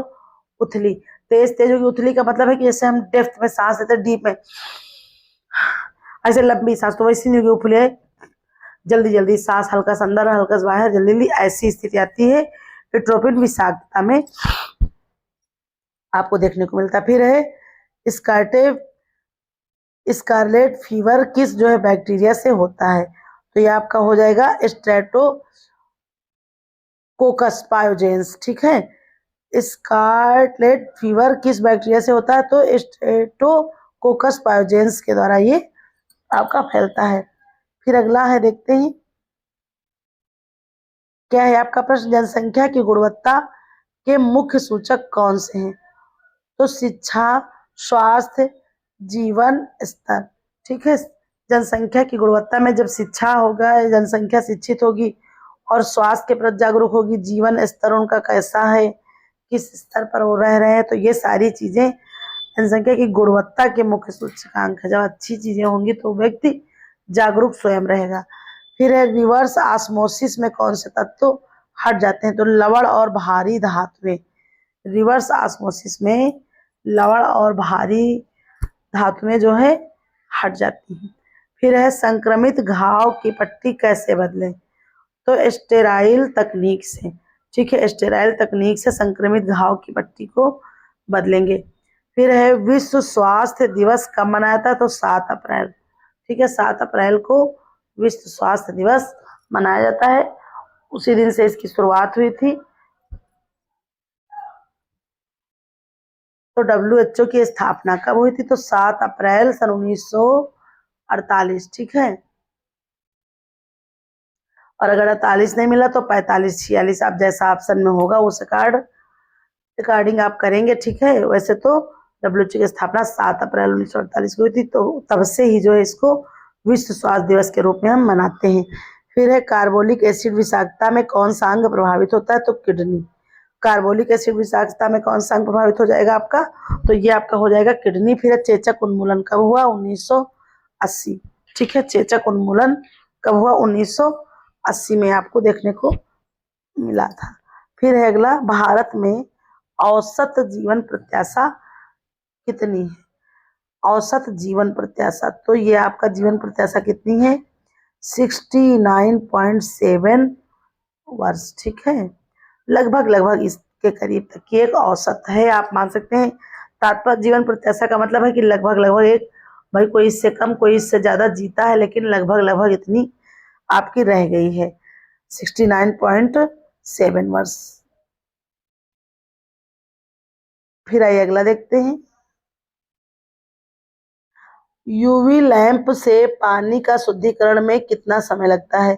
उथली। तेज तेज होगी, उथली का मतलब है कि जैसे हम डेप्थ में सांस लेते, डीप में ऐसे लंबी सांस, तो वैसी नहीं होगी, उफली है, जल्दी जल्दी सांस, हल्का सा अंदर हल्का सा बाहर, जल्दी जल्दी, ऐसी स्थिति आती है एट्रोपिन विषाक्तता में आपको देखने को मिलता। फिर है स्कारलेट फीवर किस जो है बैक्टीरिया से होता है? तो ये आपका हो जाएगा स्ट्रेप्टोकोकस पायोजेंस। ठीक है, स्कारलेट फीवर किस बैक्टीरिया से होता है? तो स्ट्रेप्टोकोकस पायोजेंस के द्वारा ये आपका फैलता है। फिर अगला है, देखते हैं क्या है आपका प्रश्न, जनसंख्या की गुणवत्ता के मुख्य सूचक कौन से हैं? तो शिक्षा, स्वास्थ्य, जीवन स्तर। ठीक है, जनसंख्या की गुणवत्ता में जब शिक्षा होगा, जनसंख्या शिक्षित होगी और स्वास्थ्य के प्रति जागरूक होगी, जीवन स्तर उनका कैसा है, किस स्तर पर वो रह रहे हैं, तो ये सारी चीजें जनसंख्या की गुणवत्ता के मुख्य सूचकांक है। जब अच्छी चीजें होंगी तो व्यक्ति जागरूक स्वयं रहेगा। फिर है रिवर्स ऑस्मोसिस में कौन से तत्व हट जाते हैं? तो लवण और भारी धातुएं। रिवर्स ऑस्मोसिस में लवण और भारी धातुएं जो है हट जाती हैं। फिर है संक्रमित घाव की पट्टी कैसे बदलें? तो स्टेराइल तकनीक से। ठीक है, स्टेराइल तकनीक से संक्रमित घाव की पट्टी को बदलेंगे। फिर है विश्व स्वास्थ्य दिवस कब मनाया था? तो 7 अप्रैल। ठीक है, 7 अप्रैल को विश्व स्वास्थ्य दिवस मनाया जाता है, उसी दिन से इसकी शुरुआत हुई थी। तो WHO की स्थापना कब हुई थी? तो 7 अप्रैल सन 1900 48, ठीक है। और अगर 48 नहीं मिला तो 45, 46, आप जैसा ऑप्शन में होगा उस अकॉर्डिंग आप करेंगे, ठीक है। वैसे तो डब्ल्यूएचओ की स्थापना 7 अप्रैल 1948 को हुई थी, तो तब से ही जो है इसको विश्व स्वास्थ्य दिवस के रूप में हम मनाते हैं। फिर है कार्बोलिक एसिड विषाक्तता में कौन सा अंग प्रभावित होता है, तो किडनी। कार्बोलिक एसिड विषाक्तता में कौन सा अंग प्रभावित हो जाएगा आपका, तो ये आपका हो जाएगा किडनी। फिर है चेचक उन्मूलन कब हुआ, 1980, ठीक है। चेचक उन्मूलन कब हुआ, 1980 में आपको देखने को मिला था। फिर है अगला, भारत में औसत जीवन प्रत्याशा कितनी है, औसत जीवन प्रत्याशा, तो ये आपका जीवन प्रत्याशा कितनी है, 69.7 वर्ष, ठीक है। लगभग इसके करीब तक की एक औसत है, आप मान सकते हैं। तात्पर्य जीवन प्रत्याशा का मतलब है कि लगभग एक, भाई कोई इससे कम कोई इससे ज्यादा जीता है, लेकिन लगभग इतनी आपकी रह गई है, 69.7 वर्ष। फिर आइए अगला देखते हैं, यूवी लैंप से पानी का शुद्धिकरण में कितना समय लगता है।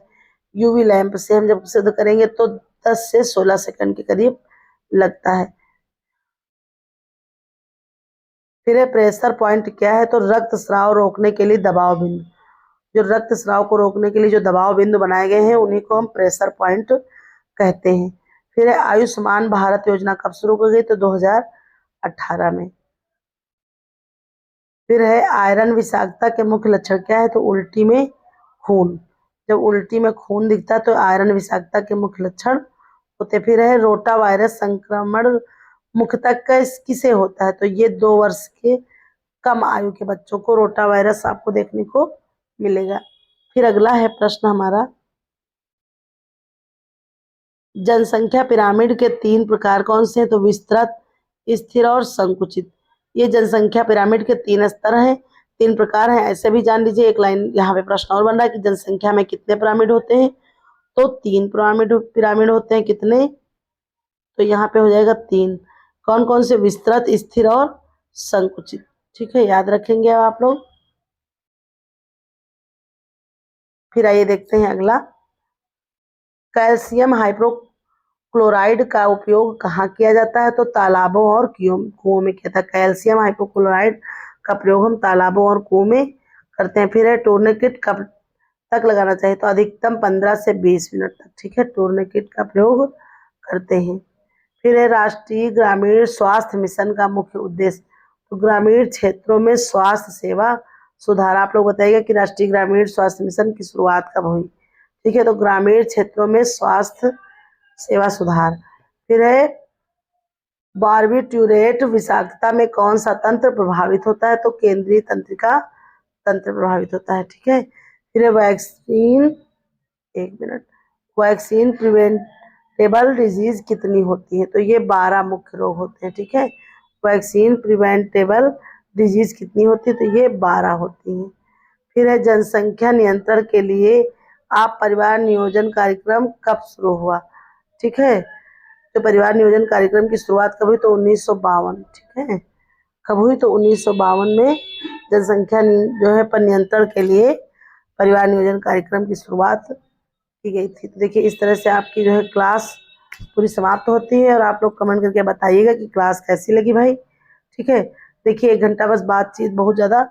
यूवी लैंप से हम जब शुद्ध करेंगे तो 10 से 16 सेकंड के करीब लगता है। फिर है प्रेशर पॉइंट क्या है, तो रक्त स्राव रोकने के लिए दबाव बिंदु, जो रक्त स्राव को रोकने के लिए जो दबाव बिंदु बनाए गए हैं उन्हीं को हम प्रेशर पॉइंट कहते हैं। फिर है आयुष्मान भारत योजना कब शुरू की गई, तो 2018 में। फिर है आयरन विषाक्तता के मुख्य लक्षण क्या है, तो उल्टी में खून, जब उल्टी में खून दिखता है तो आयरन विषाक्तता के मुख्य लक्षण होते। फिर है रोटा वायरस संक्रमण मुख्यतः किसे होता है, तो ये 2 वर्ष के कम आयु के बच्चों को रोटा वायरस आपको देखने को मिलेगा। फिर अगला है प्रश्न हमारा, जनसंख्या पिरामिड के 3 प्रकार कौन से हैं, तो विस्तृत, स्थिर और संकुचित। ये जनसंख्या पिरामिड के 3 स्तर हैं, 3 प्रकार हैं, ऐसे भी जान लीजिए। एक लाइन यहाँ पे प्रश्न और बन रहा है कि जनसंख्या में कितने पिरामिड होते हैं, तो 3 पिरामिड होते हैं। कितने, तो यहाँ पे हो जाएगा 3। कौन कौन से, विस्तृत, स्थिर और संकुचित, ठीक है, याद रखेंगे आप लोग। फिर आइए देखते हैं अगला, कैल्शियम हाइपोक्लोराइड का उपयोग कहाँ किया जाता है, तो तालाबों और कुओं में किया था। कैल्शियम हाइपोक्लोराइड का प्रयोग हम तालाबों और कुओं में करते हैं। फिर है टूर्निकेट कब तक लगाना चाहिए, तो अधिकतम 15 से 20 मिनट तक, ठीक है, टूर्निकेट का प्रयोग करते हैं। फिर है राष्ट्रीय ग्रामीण स्वास्थ्य मिशन का मुख्य उद्देश्य, तो ग्रामीण क्षेत्रों में स्वास्थ्य सेवा सुधार। आप लोग बताइएगा कि राष्ट्रीय ग्रामीण स्वास्थ्य मिशन की शुरुआत कब हुई, ठीक है, तो ग्रामीण क्षेत्रों में स्वास्थ्य सेवा सुधार। फिर है बार्बिट्यूरेट विषाक्तता में कौन सा तंत्र प्रभावित होता है, तो केंद्रीय तंत्रिका तंत्र प्रभावित होता है, ठीक है। फिर है वैक्सीन, एक मिनट, वैक्सीन प्रिवेंटेबल डिजीज कितनी होती है, तो ये 12 मुख्य रोग होते हैं, ठीक है। वैक्सीन प्रिवेंटेबल डिजीज कितनी होती है, तो ये 12 होती हैं। फिर है जनसंख्या नियंत्रण के लिए आप परिवार नियोजन कार्यक्रम कब शुरू हुआ, ठीक है, तो परिवार नियोजन कार्यक्रम की शुरुआत कब हुई, तो 1952, ठीक है, कब हुई, तो 1952 में जनसंख्या जो है पर नियंत्रण के लिए परिवार नियोजन कार्यक्रम की शुरुआत की गई थी। तो देखिए इस तरह से आपकी जो है क्लास पूरी समाप्त होती है, और आप लोग कमेंट करके बताइएगा कि क्लास कैसी लगी भाई, ठीक है। देखिए 1 घंटा बस बातचीत बहुत ज़्यादा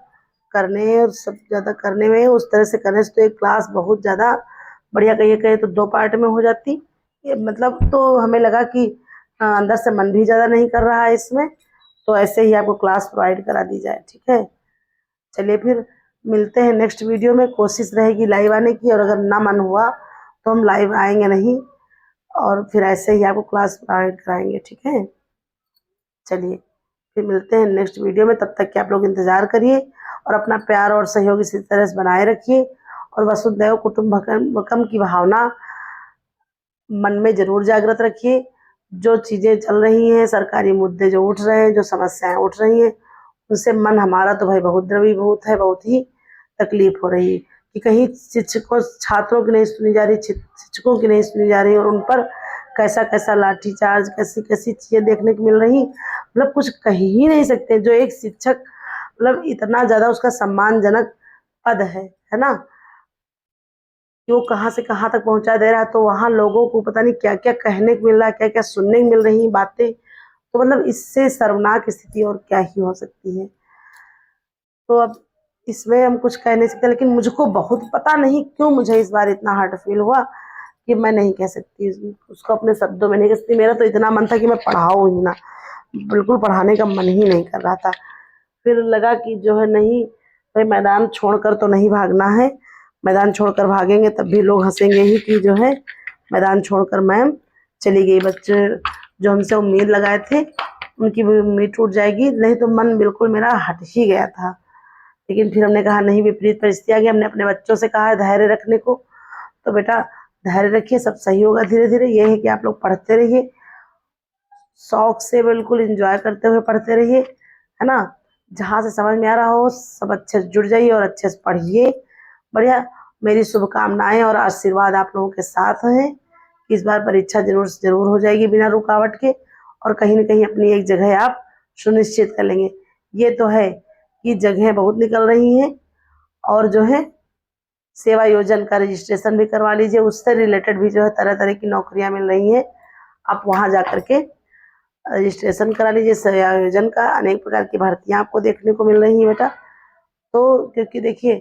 करने और सब ज़्यादा करने में, उस तरह से करने से तो एक क्लास बहुत ज़्यादा बढ़िया, कहिए तो 2 पार्ट में हो जाती, ये मतलब तो हमें लगा कि अंदर से मन भी ज़्यादा नहीं कर रहा है इसमें, तो ऐसे ही आपको क्लास प्रोवाइड करा दी जाए, ठीक है। चलिए फिर मिलते हैं नेक्स्ट वीडियो में, कोशिश रहेगी लाइव आने की, और अगर ना मन हुआ तो हम लाइव आएंगे नहीं, और फिर ऐसे ही आपको क्लास प्रोवाइड कराएंगे, ठीक है। चलिए फिर मिलते हैं नेक्स्ट वीडियो में, तब तक के आप लोग इंतज़ार करिए और अपना प्यार और सहयोग इसी तरह से बनाए रखिए, और वसुधैव कुटुंबकम की भावना मन में जरूर जागृत रखिए। जो चीज़ें चल रही हैं, सरकारी मुद्दे जो उठ रहे हैं, जो समस्याएं उठ रही हैं, उनसे मन हमारा तो भाई बहुत द्रवीभूत है, बहुत ही तकलीफ हो रही है कि कहीं छात्रों की नहीं सुनी जा रही, शिक्षकों की नहीं सुनी जा रही, और उन पर कैसा कैसा लाठीचार्ज, कैसी कैसी चीज़ें देखने को मिल रही, मतलब कुछ कह ही नहीं सकते। जो एक शिक्षक मतलब इतना ज़्यादा उसका सम्मानजनक पद है ना, कि वो कहाँ से कहाँ तक पहुंचा दे रहा है। तो वहां लोगों को पता नहीं क्या क्या कहने को मिल रहा है, क्या क्या सुनने को मिल रही बातें। तो मतलब इससे शर्मनाक स्थिति और क्या ही हो सकती है। तो अब इसमें हम कुछ कह नहीं सकते, लेकिन मुझको बहुत पता नहीं क्यों मुझे इस बार इतना हर्ट फील हुआ कि मैं नहीं कह सकती उसको, अपने शब्दों में नहीं कह सकती। मेरा तो इतना मन था कि मैं पढ़ाऊँ ही ना, बिल्कुल पढ़ाने का मन ही नहीं कर रहा था। फिर लगा कि जो है नहीं भाई, मैदान छोड़कर तो नहीं भागना है। मैदान छोड़कर भागेंगे तब भी लोग हंसेंगे ही कि जो है मैदान छोड़कर मैम चली गई। बच्चे जो हमसे उम्मीद लगाए थे उनकी भी उम्मीद टूट जाएगी। नहीं तो मन बिल्कुल मेरा हट ही गया था। लेकिन फिर हमने कहा नहीं, विपरीत परिस्थिति आ गई। हमने अपने बच्चों से कहा है धैर्य रखने को, तो बेटा धैर्य रखिए, सब सही होगा धीरे धीरे। ये है कि आप लोग पढ़ते रहिए, शौक से बिल्कुल एंजॉय करते हुए पढ़ते रहिए, है ना। जहाँ से समझ में आ रहा हो सब अच्छे से जुड़ जाइए और अच्छे से पढ़िए। बढ़िया, मेरी शुभकामनाएं और आशीर्वाद आप लोगों के साथ हैं। इस बार परीक्षा जरूर से जरूर हो जाएगी बिना रुकावट के, और कहीं न कहीं अपनी एक जगह आप सुनिश्चित कर लेंगे। ये तो है कि जगह बहुत निकल रही हैं, और जो है सेवा योजन का रजिस्ट्रेशन भी करवा लीजिए। उससे रिलेटेड भी जो है तरह तरह की नौकरियां मिल रही हैं, आप वहां जा करके रजिस्ट्रेशन करा लीजिए। सेवा योजन का अनेक प्रकार की भर्तियां आपको देखने को मिल रही हैं बेटा। तो क्योंकि देखिए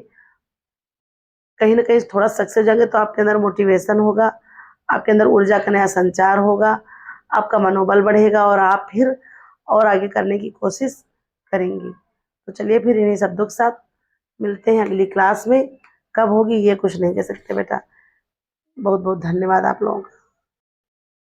कहीं ना कहीं थोड़ा सक्सेस हो जाएंगे तो आपके अंदर मोटिवेशन होगा, आपके अंदर ऊर्जा का नया संचार होगा, आपका मनोबल बढ़ेगा और आप फिर और आगे करने की कोशिश करेंगी। तो चलिए फिर इन्हीं शब्दों के साथ मिलते हैं अगली क्लास में। कब होगी ये कुछ नहीं कह सकते बेटा। बहुत बहुत धन्यवाद आप लोगों का।